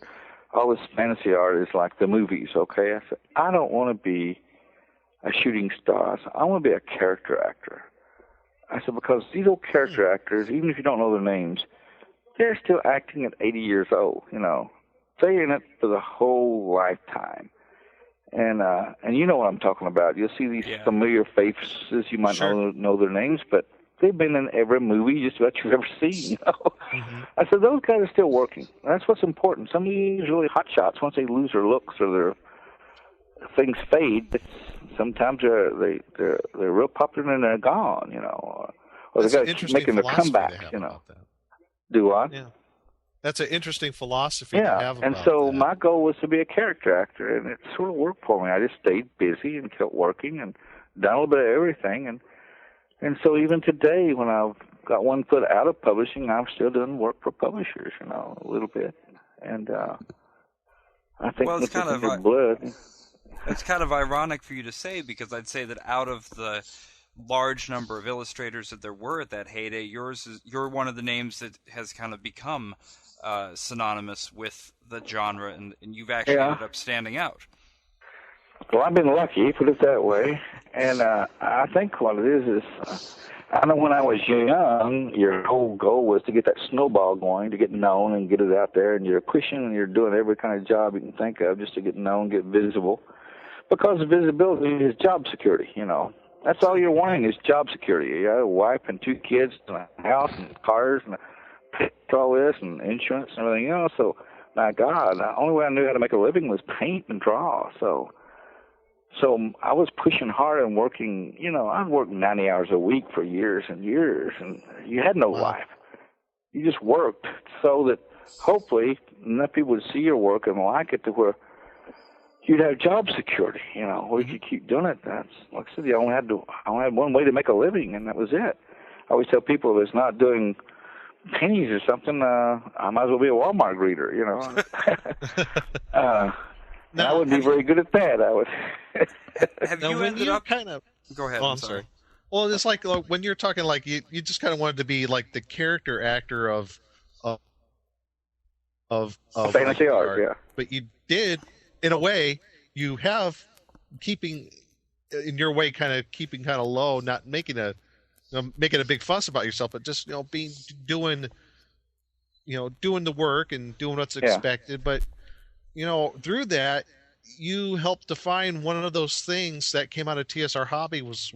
all this fantasy art is like the movies, okay? I said, I don't want to be a shooting star. I said, I want to be a character actor. I said, because these old character actors, even if you don't know their names, they're still acting at 80 years old, They're in it for the whole lifetime. And you know what I'm talking about. You'll see these familiar faces, you might not know their names, but they've been in every movie just about you've ever seen, I said, those guys are still working. That's what's important. Some of these really hot shots, once they lose their looks or their things fade, sometimes they're real popular and they're gone, or they got to keep making their comebacks, Do what?
Yeah. That's an interesting philosophy to have about
and so
that.
My goal was to be a character actor, and it sort of worked for me. I just stayed busy and kept working and done a little bit of everything, and so even today, when I've got one foot out of publishing. I'm still doing work for publishers, a little bit. And I think
well,
it's in your blood.
It's kind of ironic for you to say, because I'd say that out of the large number of illustrators that there were at that heyday, you're one of the names that has kind of become synonymous with the genre, and you've actually ended up standing out.
Well, I've been lucky, put it that way. And I think what it is I know when I was young, your whole goal was to get that snowball going, to get known and get it out there, and you're pushing and you're doing every kind of job you can think of just to get known, get visible. Because visibility is job security, That's all you're wanting is job security. You got a wife and 2 kids and a house and cars and all this and insurance and everything else. So, my God, the only way I knew how to make a living was paint and draw. So I was pushing hard and working, I'd worked 90 hours a week for years and years, and you had no life. You just worked so that hopefully enough people would see your work and like it to where you'd have job security, where if you keep doing it, that's, like I said, I only had one way to make a living, and that was it. I always tell people if it's not doing pennies or something, I might as well be a Walmart greeter, I wouldn't be very good at that. I would.
Have you ended up kind of? Go ahead.
Oh, I'm sorry. Well, it's like when you're talking like you just kind of wanted to be like the character actor of
fantasy art, yeah.
But you did, in a way, you have keeping in your way, kind of keeping kind of low, not making a big fuss about yourself, but just doing the work and doing what's expected, but. Through that, you helped define one of those things that came out of TSR Hobby was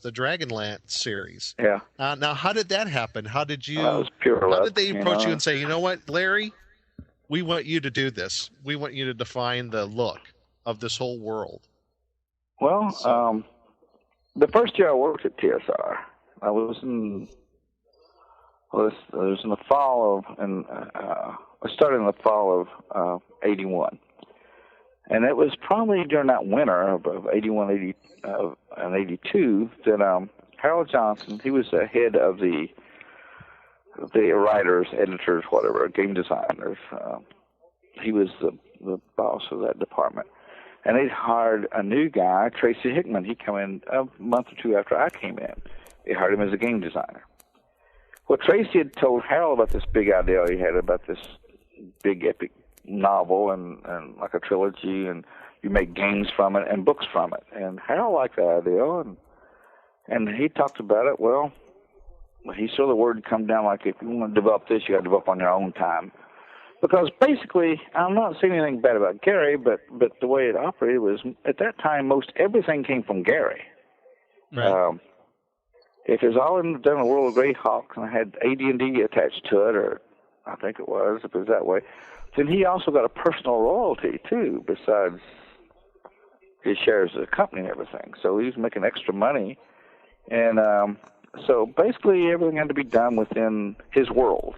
the Dragonlance series.
Yeah.
Now, how did that happen? How did you?
That was pure luck,
how did they approach you and say, you know what, Larry, we want you to do this. We want you to define the look of this whole world.
Well, the first year I worked at TSR, I was in. Well, it was in the fall of, and I started in the fall of '81, and it was probably during that winter of '81, and '82 that Harold Johnson, he was the head of the writers, editors, whatever, game designers. He was the boss of that department, and they'd hired a new guy, Tracy Hickman. He came in a month or 2 after I came in. They hired him as a game designer. Well, Tracy had told Harold about this big idea he had about this big epic novel and like a trilogy, and you make games from it and books from it. And Harold liked that idea, and he talked about it. Well, he saw the word come down like, if you want to develop this, you got to develop on your own time. Because basically, I'm not saying anything bad about Gary, but the way it operated was, at that time, most everything came from Gary.
Right.
If it's all done in the World of Greyhawk and I had AD&D attached to it, or I think it was, if it was that way, then he also got a personal royalty, too, besides his shares of the company and everything. So he was making extra money. And so basically everything had to be done within his world.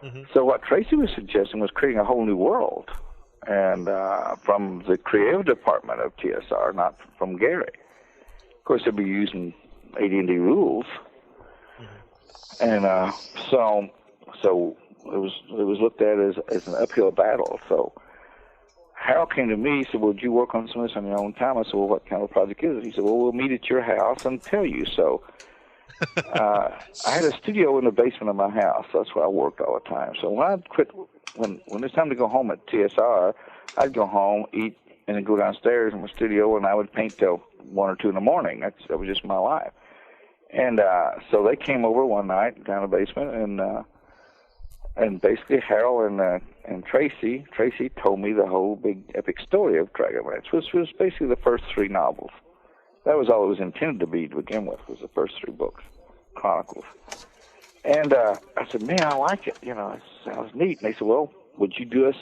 Mm-hmm. So what Tracy was suggesting was creating a whole new world, and from the creative department of TSR, not from Gary. Of course, they'd be using AD&D rules, and so it was looked at as an uphill battle. So Harold came to me. He said, "Well, would you work on some of this on your own time?" I said, "Well, what kind of project is it?" He said, "Well, we'll meet at your house and tell you." So I had a studio in the basement of my house. That's where I worked all the time. So when I quit, when it's time to go home at TSR, I'd go home, eat, and then go downstairs in my studio, and I would paint till 1 or 2 in the morning. That was just my life. And so they came over one night down the basement, and basically Harold and Tracy told me the whole big epic story of Dragonlance, which was basically the first 3 novels. That was all it was intended to be to begin with, was the first 3 books, chronicles. And I said, "Man, I like it. You know, it sounds neat." And they said, "Well, would you do us?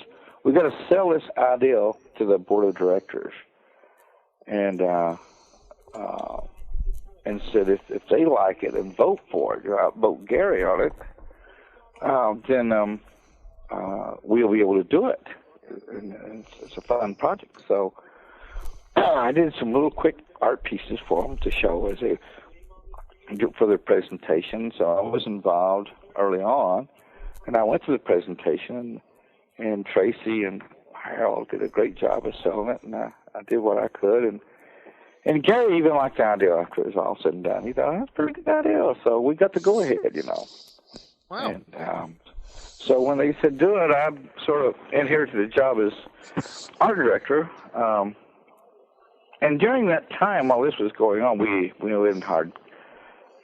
We got to sell this idea to the board of directors." And said if they like it and vote for it, vote Gary on it, then we'll be able to do it. And it's a fun project. So I did some little quick art pieces for them to show as for the presentation. So I was involved early on, and I went to the presentation, and Tracy and Harold did a great job of selling it, and I did what I could, and Gary even liked the idea after it was all said and done. He thought, that's a pretty good idea, so we got to go ahead,
Wow.
And so when they said do it, I sort of inherited the job as art director. And during that time, while this was going on, we lived hard.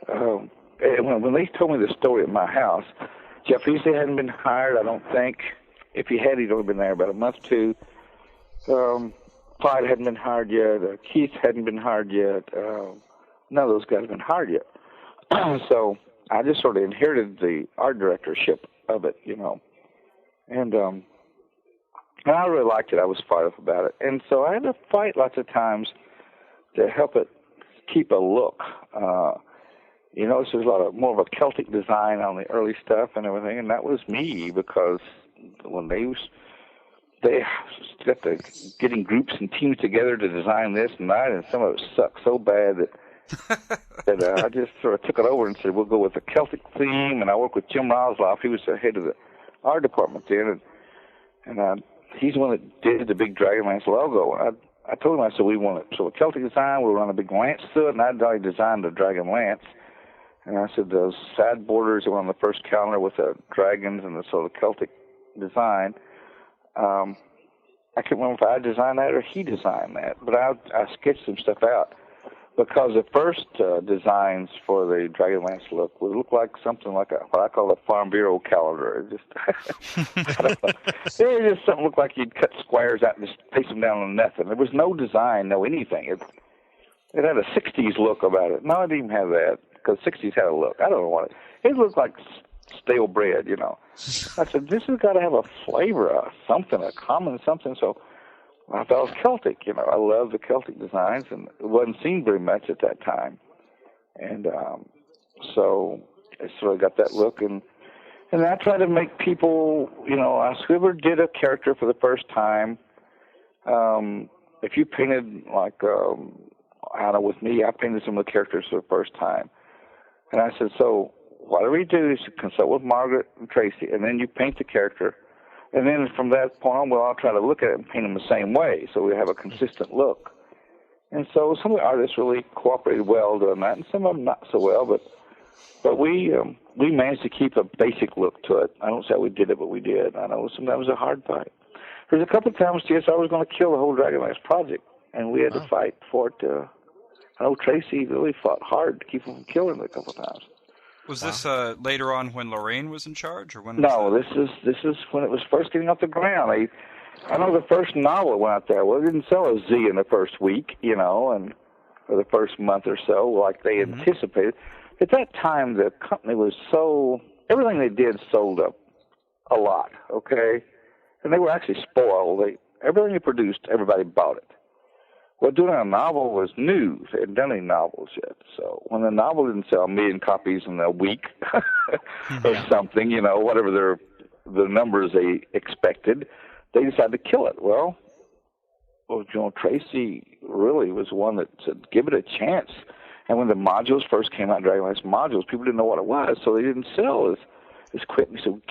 When they told me the story at my house, Jeff Easley hadn't been hired, I don't think. If he had, he'd only been there about a month or two. Clyde hadn't been hired yet. Keith hadn't been hired yet. None of those guys had been hired yet. So I just sort of inherited the art directorship of it, And I really liked it. I was fired up about it. And so I had to fight lots of times to help it keep a look. There's a lot more of a Celtic design on the early stuff and everything, and that was me, because when they got to getting groups and teams together to design this and that, and some of it sucked so bad that I just sort of took it over and said, we'll go with the Celtic theme, and I worked with Jim Rosloff. He was the head of the art department then, and he's the one that did the big Dragonlance logo. And I told him, I said, we want it. So a Celtic design, we'll run a big lance through it, and I'd already designed the Dragon Lance. And I said, those side borders are on the first calendar with the dragons and the sort of Celtic design. I can't remember if I designed that or he designed that, but I sketched some stuff out, because the first designs for the Dragonlance look would look like something like what I call a Farm Bureau calendar. It just, I don't know. It just something looked like you'd cut squares out and just paste them down on nothing. There was no design, no anything. It had a 60s look about it. No, I didn't even have that, because 60s had a look. I don't know what it looked like. Stale bread, I said, this has got to have a flavor, something, a common something. So I thought it was Celtic, I love the Celtic designs, and it wasn't seen very much at that time. And so I sort of got that look, and I tried to make people, whoever did a character for the first time, if you painted like, I don't know, with me, I painted some of the characters for the first time. And I said, so whatever you do is you consult with Margaret and Tracy, and then you paint the character. And then from that point on, we'll all try to look at it and paint them the same way, so we have a consistent look. And so some of the artists really cooperated well doing that, and some of them not so well, but we managed to keep a basic look to it. I don't say we did it, but we did. I know sometimes it was a hard fight. There's a couple of times TSR was going to kill the whole Dragonlance project, and we had to fight for it. I know Tracy really fought hard to keep them from killing it a couple of times.
Was this later on when Lorraine was in charge, or when?
No, this is when it was first getting off the ground. I know the first novel went out there. Well, it didn't sell a Z in the first week, and or the first month or so, like they anticipated. At that time, the company was everything they did sold up a lot, okay? And they were actually spoiled. Everything they produced, everybody bought it. Well, doing a novel was new. They hadn't done any novels yet. So when the novel didn't sell 1 million copies in a week or something, whatever the numbers they expected, they decided to kill it. Well, Tracy really was one that said, give it a chance. And when the modules first came out, Dragonlance modules, people didn't know what it was, so they didn't sell as quick. We said,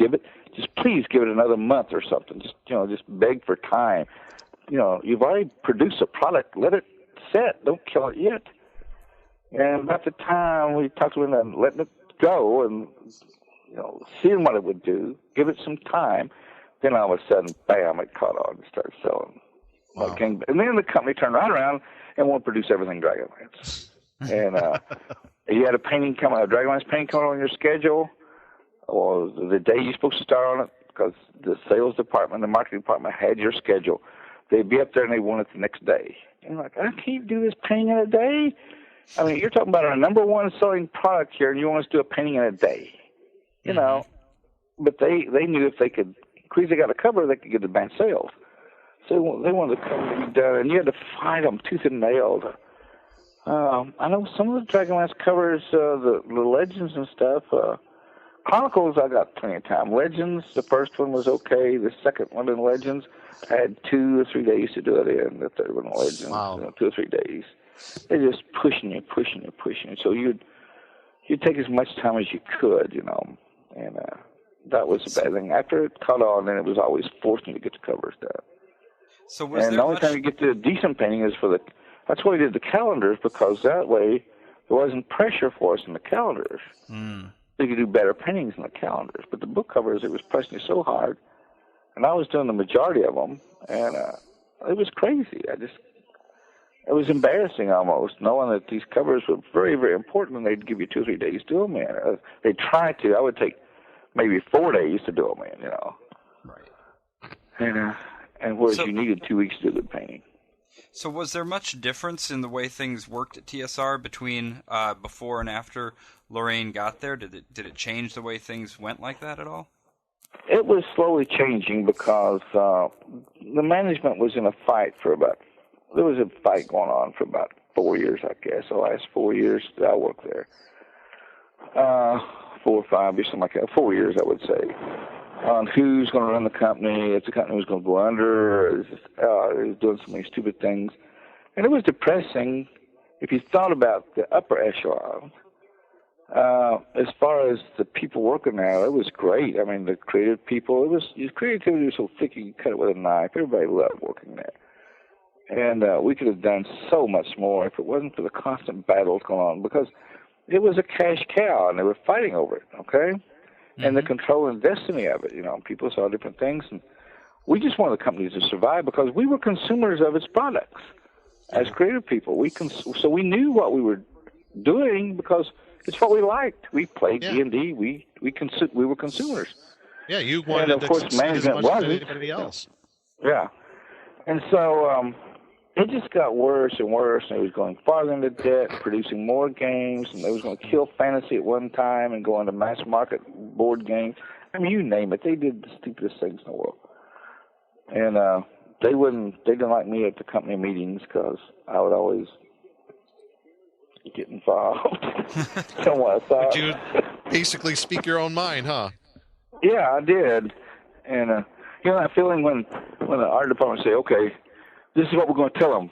please give it another month or something. Just beg for time. You've already produced a product. Let it set. Don't kill it yet. And about the time we talked to them and letting it go and, seeing what it would do, give it some time, then all of a sudden, bam, it caught on and started selling. Wow. And then the company turned right around and wanted to produce everything Dragonlance. And you had a Dragonlance painting coming on your schedule, or the day you're supposed to start on it, because the sales department, the marketing department had your schedule. They'd be up there and they want it the next day. And you're like, I can't do this painting in a day. I mean, you're talking about our number one selling product here, and you want us to do a painting in a day. But they knew if they could, because they got a cover, they could get advanced sales. So they wanted the cover to be done, and you had to fight them tooth and nail. I know some of the Dragonlance covers, the Legends and stuff. Chronicles, I got plenty of time. Legends, the first one was okay. The second one in Legends, I had 2 or 3 days to do it in. The third one in Legends, 2 or 3 days. They're just pushing you. So you'd take as much time as you could, and that was a bad thing. After it caught on, then it was always forcing to get the covers done.
So was
and
there
the only
much...
time you get the decent painting is that's why we did the calendars, because that way there wasn't pressure for us in the calendars. We could do better paintings in the calendars. But the book covers, it was pressing me so hard, and I was doing the majority of them, and it was crazy. It was embarrassing almost, knowing that these covers were very, very important, and they'd give you 2 or 3 days to do them in. They'd try to. I would take maybe 4 days to do them in,
Right.
And whereas you needed 2 weeks to do the painting.
So was there much difference in the way things worked at TSR between before and after Lorraine got there? Did it change the way things went like that at all?
It was slowly changing because the management was in a fight there was a fight going on for about 4 years, I guess, the last 4 years that I worked there. 4 or 5 or something like that. 4 years, I would say. On who's going to run the company, if the company was going to go under, or it was doing so many stupid things. And it was depressing if you thought about the upper echelon. As far as the people working there, it was great. I mean, the creative people, creativity was so thick you could cut it with a knife. Everybody loved working there. And we could have done so much more if it wasn't for the constant battles going on, because it was a cash cow, and they were fighting over it, okay? And the control and destiny of it, people saw different things, and we just wanted the company to survive because we were consumers of its products as creative people. So we knew what we were doing because it's what we liked. We played D&D. We were consumers.
Yeah, you wanted
to succeed management
as much as
wasn't.
anybody else.
Yeah. And so it just got worse and worse, and it was going farther into debt, producing more games, and it was going to kill fantasy at one time and go into mass market board games. I mean, you name it. They did the stupidest things in the world. And they didn't like me at the company meetings because I would always get involved. Somewhat.
But you basically speak your own mind, huh?
Yeah, I did. And that feeling when the art department say, okay, this is what we're going to tell them,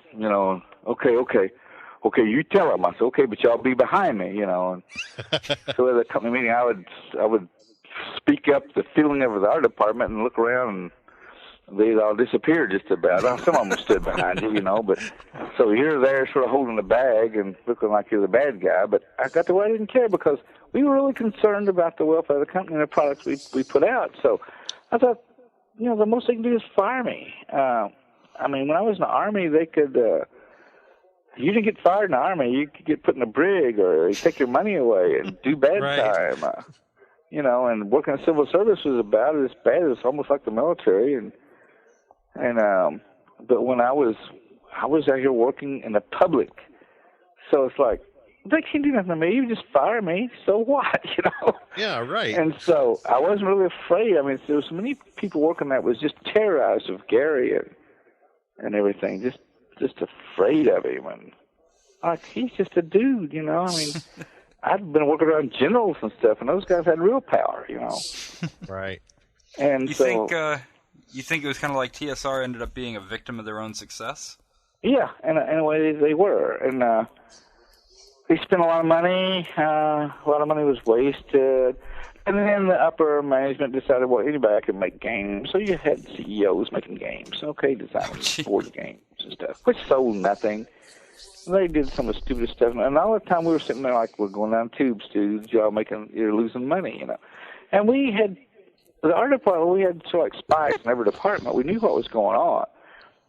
okay, you tell them. I said, okay, but y'all be behind me, And so at the company meeting, I would speak up the feeling of the art department and look around, and they'd all disappear just about. Some of them stood behind you, but so you're there sort of holding the bag and looking like you're the bad guy. But I got the way I didn't care because we were really concerned about the welfare of the company and the products we put out. So I thought, the most they can do is fire me. I mean, when I was in the Army, they could, you didn't get fired in the Army. You could get put in a brig or they take your money away and do bad time. And working in civil service was about as bad as almost like the military. But when I was out here working in the public, so it's like, they can't do nothing to me. You just fire me. So what,
Yeah, right.
And so I wasn't really afraid. I mean, there was so many people working that was just terrorized of Gary and everything, just afraid of him, and like he's just a dude, I mean, I'd been working around generals and stuff, and those guys had real power,
Right.
And
you
so
you think it was kind of like TSR ended up being a victim of their own success?
Yeah, in a way they were, and they spent a lot of money. A lot of money was wasted. And then the upper management decided, well, anybody can make games. So you had CEOs making games. Okay, designing board games and stuff, which sold nothing. They did some of the stupidest stuff. And all the time we were sitting there like, we're going down tubes, dudes. You're losing money, And we had, the art department, we had sort of like spies in every department. We knew what was going on.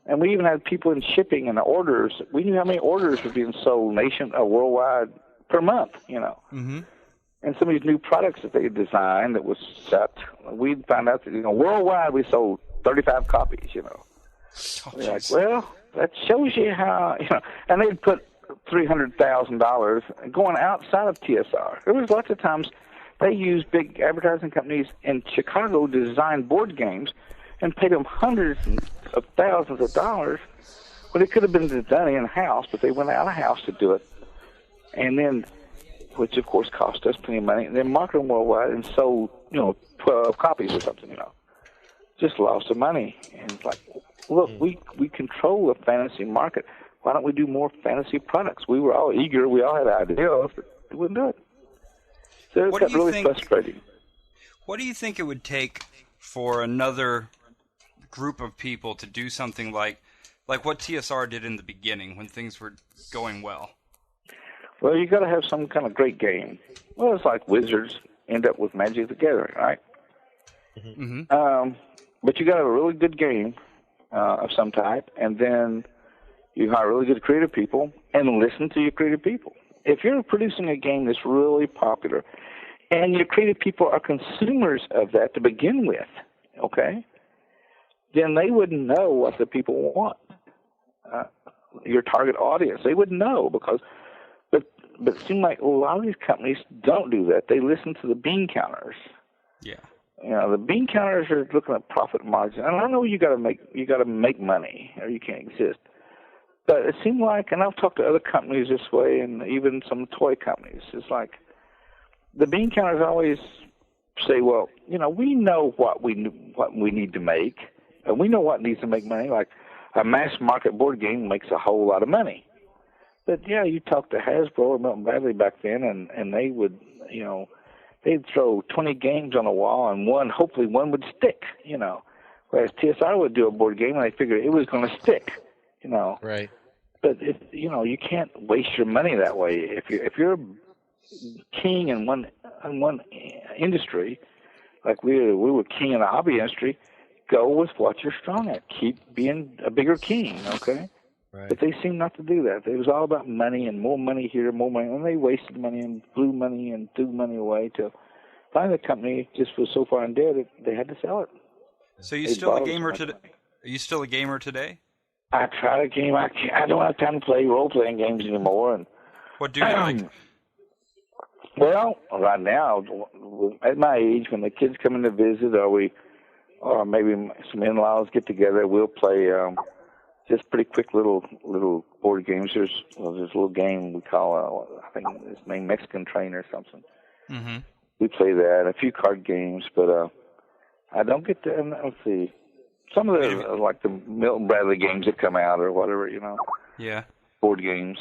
And we even had people in shipping and the orders. We knew how many orders were being sold worldwide per month,
Mm-hmm.
And some of these new products that they had designed that was set, we'd find out that, worldwide we sold 35 copies,
Oh,
We're like, well, that shows you how, and they'd put $300,000 going outside of TSR. There was lots of times they used big advertising companies in Chicago to design board games and paid them hundreds of thousands of dollars when it could have been done in-house, but they went out-of-house to do it. And then, which of course cost us plenty of money, and then marketed them worldwide and sold, 12 copies or something, Just lost the money. And it's like, look, we control the fantasy market. Why don't we do more fantasy products? We were all eager. We all had ideas, but we wouldn't do it. So it got really frustrating.
What do you think it would take for another group of people to do something like what TSR did in the beginning when things were going well?
Well, you got to have some kind of great game. Well, it's like Wizards end up with Magic the Gathering, right?
Mm-hmm.
But you got to have a really good game of some type, and then you hire really good creative people and listen to your creative people. If you're producing a game that's really popular, and your creative people are consumers of that to begin with, okay, then they wouldn't know what the people want. Your target audience, they wouldn't know but it seems like a lot of these companies don't do that. They listen to the bean counters.
Yeah.
The bean counters are looking at profit margin, and I know you got to make money, or you can't exist. But it seemed like, and I've talked to other companies this way, and even some toy companies. It's like the bean counters always say, "Well, we know what we need to make, and we know what needs to make money. Like a mass market board game makes a whole lot of money." But yeah, you talk to Hasbro or Milton Bradley back then, and they would, they'd throw 20 games on a wall, and hopefully one would stick, Whereas TSR would do a board game, and they figured it was going to stick,
Right.
But you can't waste your money that way. If you're king in one industry, like we were king in the hobby industry, go with what you're strong at. Keep being a bigger king, okay?
Right.
But they seem not to do that. It was all about money and more money here, more money, and they wasted money and blew money and threw money away till finally the company just was so far in debt that they had to sell it.
So you still a gamer today? Are you still a gamer today?
I try to game. I don't have time to play role-playing games anymore. And
what do you like?
Well, right now, at my age, when the kids come in to visit, or maybe some in-laws get together, we'll play just pretty quick little board games. There's a little game we call, I think it's named Mexican Train or something.
Mm-hmm.
We play that, a few card games, but I don't get to, let's see, some of the, like the Milton Bradley games that come out or whatever,
Yeah.
Board games.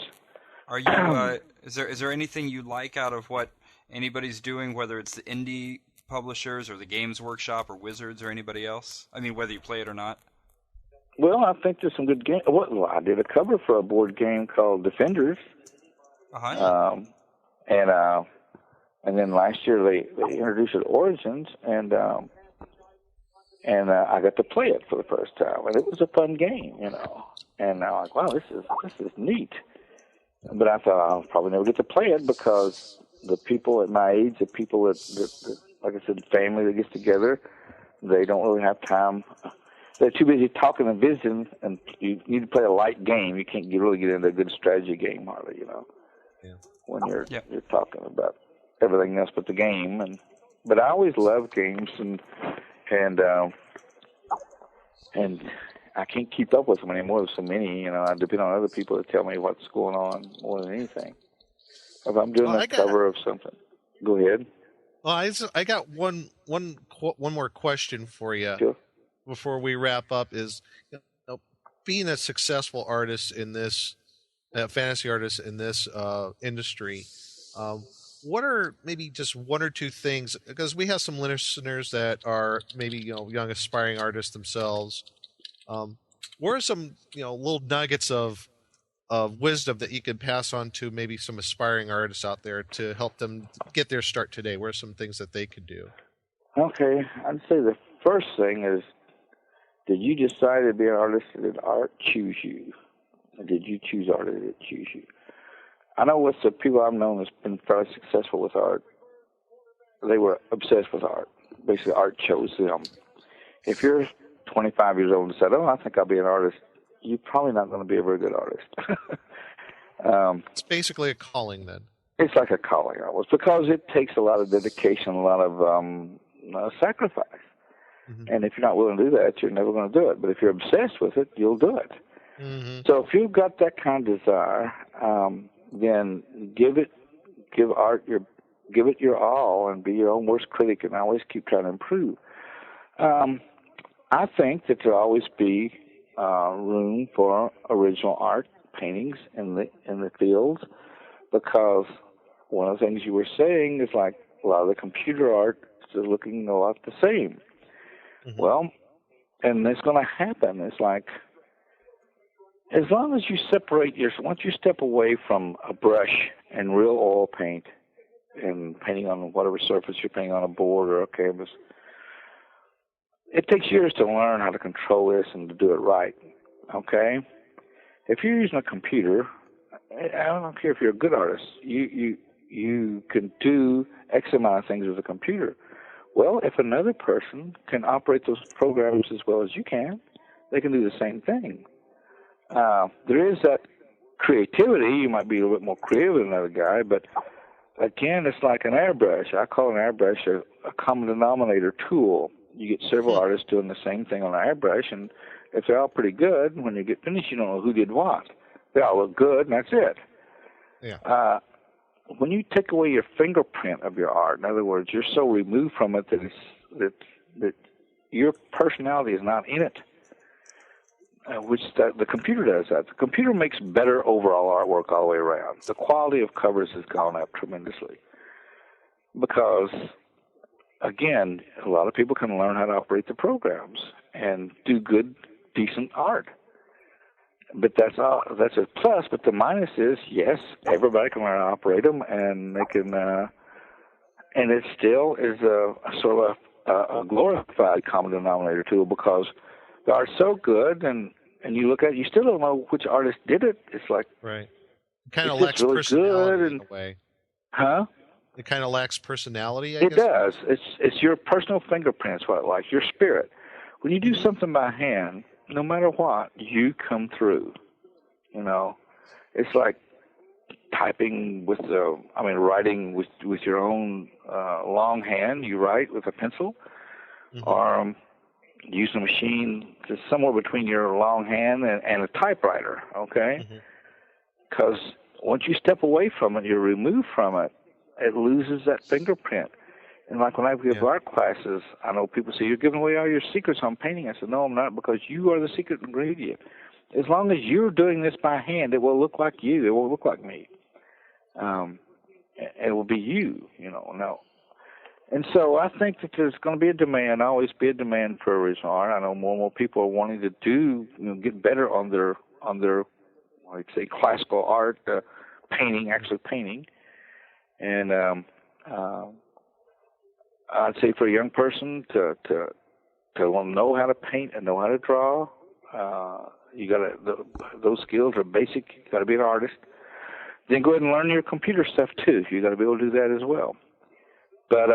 Are you, is there anything you like out of what anybody's doing, whether it's the indie publishers or the Games Workshop or Wizards or anybody else? I mean, whether you play it or not.
Well, I think there's some good games. Well, I did a cover for a board game called Defenders.
Uh-huh.
And then last year they introduced it Origins, and I got to play it for the first time, and it was a fun game, And I'm like, wow, this is neat. But I thought I'll probably never get to play it because the people at my age, the people that like I said, family that gets together, they don't really have time. They're too busy talking and visiting, and you need to play a light game. You can't really get into a good strategy game hardly,
Yeah.
when you're talking about everything else but the game. But I always loved games, and I can't keep up with them anymore. There's so many, I depend on other people to tell me what's going on more than anything. If I'm doing a cover of something, go ahead.
Well, I got one more question for you.
Sure.
Before we wrap up is, being a successful artist in this, fantasy artist in this industry, what are maybe just one or two things, because we have some listeners that are maybe, young aspiring artists themselves. What are some, little nuggets of wisdom that you could pass on to maybe some aspiring artists out there to help them get their start today? What are some things that they could do? Okay,
I'd say the first thing is, did you decide to be an artist, or did art choose you? Or did you choose art, or did it choose you? I know with the people I've known that's been fairly successful with art, they were obsessed with art. Basically, art chose them. If you're 25 years old and said, I think I'll be an artist, you're probably not going to be a very good artist.
It's basically a calling then.
It's like a calling almost, because it takes a lot of dedication, a lot of sacrifice. Mm-hmm. And if you're not willing to do that, you're never going to do it. But if you're obsessed with it, you'll do it. Mm-hmm. So if you've got that kind of desire, then give it your all, and be your own worst critic, and always keep trying to improve. I think that there'll always be room for original art, paintings in the fields, because one of the things you were saying is like a lot of the computer art is looking a lot the same.
Mm-hmm.
Well, and it's going to happen. It's like, as long as you separate once you step away from a brush and real oil paint and painting on whatever surface you're painting on, a board or a canvas, it takes years to learn how to control this and to do it right, okay? If you're using a computer, I don't care if you're a good artist, you can do X amount of things with a computer. Well, if another person can operate those programs as well as you can, they can do the same thing. There is that creativity. You might be a little bit more creative than another guy, but again, it's like an airbrush. I call an airbrush a common denominator tool. You get several artists doing the same thing on an airbrush, and if they're all pretty good, when you get finished, you don't know who did what. They all look good, and that's it.
Yeah.
When you take away your fingerprint of your art, in other words, you're so removed from it that your personality is not in it, which the computer does that. The computer makes better overall artwork all the way around. The quality of covers has gone up tremendously because, again, a lot of people can learn how to operate the programs and do good, decent art. But that's a plus. But the minus is, yes, everybody can learn how to operate them, and they can, and it still is a sort of a glorified common denominator tool because the art's so good, and you look at it, you still don't know which artist did it. It's like
right, it kind of
it's
lacks
really
personality
good
in a way.
Huh?
It kind of lacks personality. I
guess.
It
does. It's your personal fingerprints, what it likes, your spirit. When you do something by hand, no matter what, you come through. You know, it's like typing writing with your own long hand. You write with a pencil, or use a machine just somewhere between your long hand and a typewriter. Okay, because once you step away from it, you're removed from it. It loses that fingerprint. And like when I give art classes, I know people say, you're giving away all your secrets on painting. I said, no, I'm not, because you are the secret ingredient. As long as you're doing this by hand, it will look like you. It won't look like me. It will be you, No. And so I think that there's going to be a demand, always be a demand for original art. I know more and more people are wanting to get better on their like say, classical art, actually painting. And I'd say for a young person to know how to paint and know how to draw, those skills are basic. You got to be an artist. Then go ahead and learn your computer stuff too. You got to be able to do that as well. But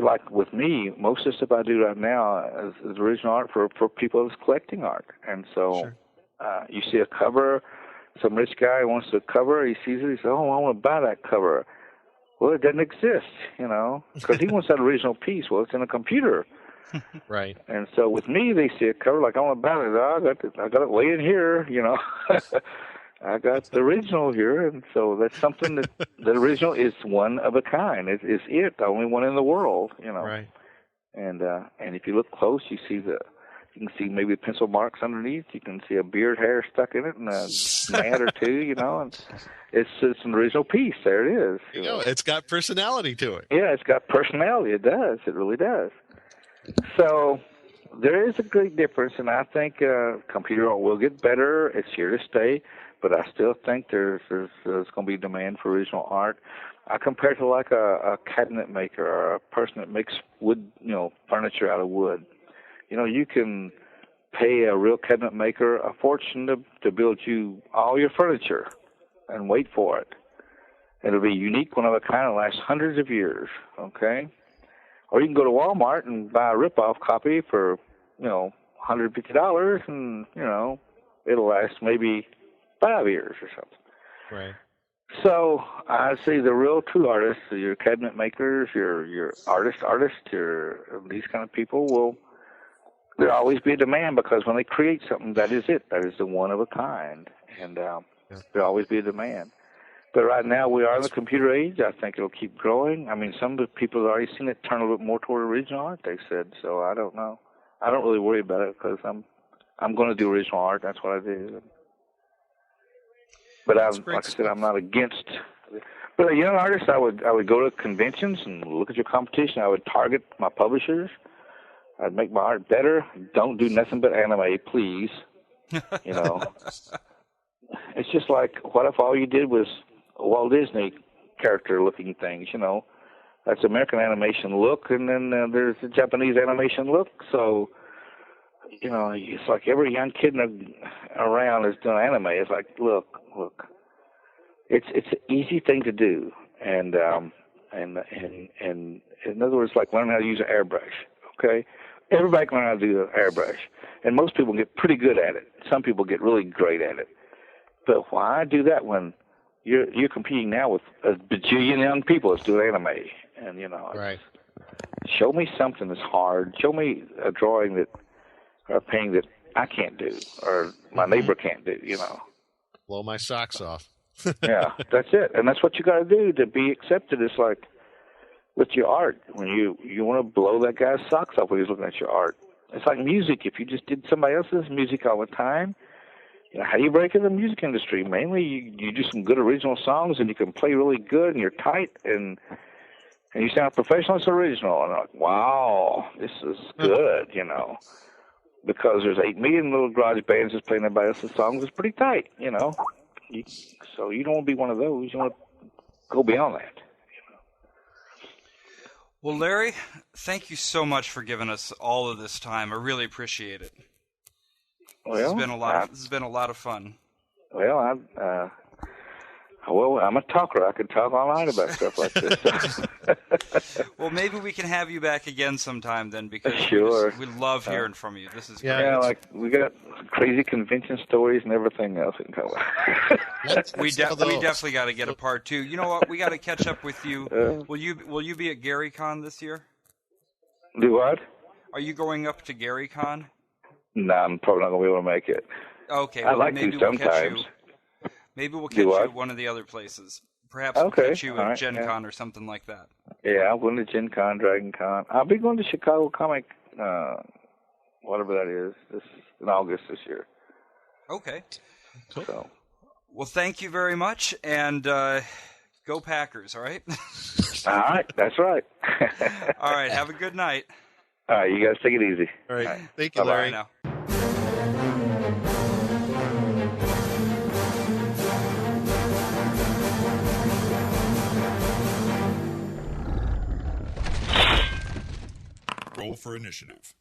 like with me, most of the stuff I do right now is original art for people that's collecting art. And so you see a cover, some rich guy wants a cover, he sees it, he says, oh, I want to buy that cover. Well, it doesn't exist, because he wants that original piece. Well, it's in a computer.
Right.
And so with me, they see a cover like, I want to buy it. Oh, I got it way in here, I got the original here. And so that's something that the original is one of a kind. It's the only one in the world,
Right.
And if you look close, you can see maybe pencil marks underneath. You can see a beard hair stuck in it and a gnat or two, and it's an original piece. There it is.
It's got personality to it.
Yeah, it's got personality. It does. It really does. So there is a great difference, and I think computer art will get better. It's here to stay, but I still think there's going to be demand for original art. I compare it to like a cabinet maker or a person that makes wood, furniture out of wood. You can pay a real cabinet maker a fortune to build you all your furniture and wait for it. It'll be unique, one of a kind, and last hundreds of years, okay? Or you can go to Walmart and buy a rip-off copy for, $150, and, it'll last maybe 5 years or something.
Right.
So I say the real true artists, your cabinet makers, your artists, these kind of people there'll always be a demand, because when they create something, that is it. That is the one of a kind. And there'll always be a demand. But right now, we are in the computer age. I think it'll keep growing. I mean, some of the people have already seen it turn a little bit more toward original art, they said. So I don't know. I don't really worry about it, because I'm going to do original art. That's what I do. But like I said, I'm not against But a young artist, I would go to conventions and look at your competition. I would target my publishers. I'd make my art better. Don't do nothing but anime, please. You know, it's just like, what if all you did was Walt Disney character-looking things? You know, that's American animation look, and then there's the Japanese animation look. So, you know, it's like every young kid around is doing anime. It's like, look. It's an easy thing to do, and in other words, like learning how to use an airbrush. Okay, everybody can learn how to do an airbrush, and most people get pretty good at it. Some people get really great at it. But why do that when you're competing now with a bajillion young people that's doing anime? And you know,
right.
Show me something that's hard. Show me a drawing that or a painting that I can't do or my neighbor can't do. You know,
blow my socks off.
Yeah, that's it, and that's what you got to do to be accepted. It's like with your art, when you want to blow that guy's socks off when he's looking at your art. It's like music. If you just did somebody else's music all the time, you know, how do you break in the music industry? Mainly, you do some good original songs, and you can play really good, and you're tight, and you sound professional. It's original, and I'm like, wow, this is good, you know, because there's 8 million little garage bands just playing everybody else's songs. It's pretty tight, you know. So you don't want to be one of those. You want to go beyond that. You know?
Well, Larry, thank you so much for giving us all of this time. I really appreciate it. This has been a lot of fun.
Well, I'm a talker. I could talk all night about stuff like this.
Well, maybe we can have you back again sometime then, because we love hearing from you. This is great.
Yeah, like we got crazy convention stories and everything else in common.
We definitely got to get a part 2. You know what? We got to catch up with you. Will you be at GaryCon this year?
Do what?
Are you going up to GaryCon?
No, I'm probably not going to be able to make it.
Okay.
I'd like to sometimes.
Maybe we'll catch you at one of the other places. Perhaps we'll catch you at Gen Con or something like that. Yeah,
I'm going to Gen Con, Dragon Con. I'll be going to Chicago Comic, whatever that is, in August this year.
Okay.
Cool.
So.
Well, thank you very much, and go Packers, all right?
All right, that's right.
All right, have a good night.
All right, you guys take it easy.
All right. Thank you, Larry.
Bye now.
Roll for initiative.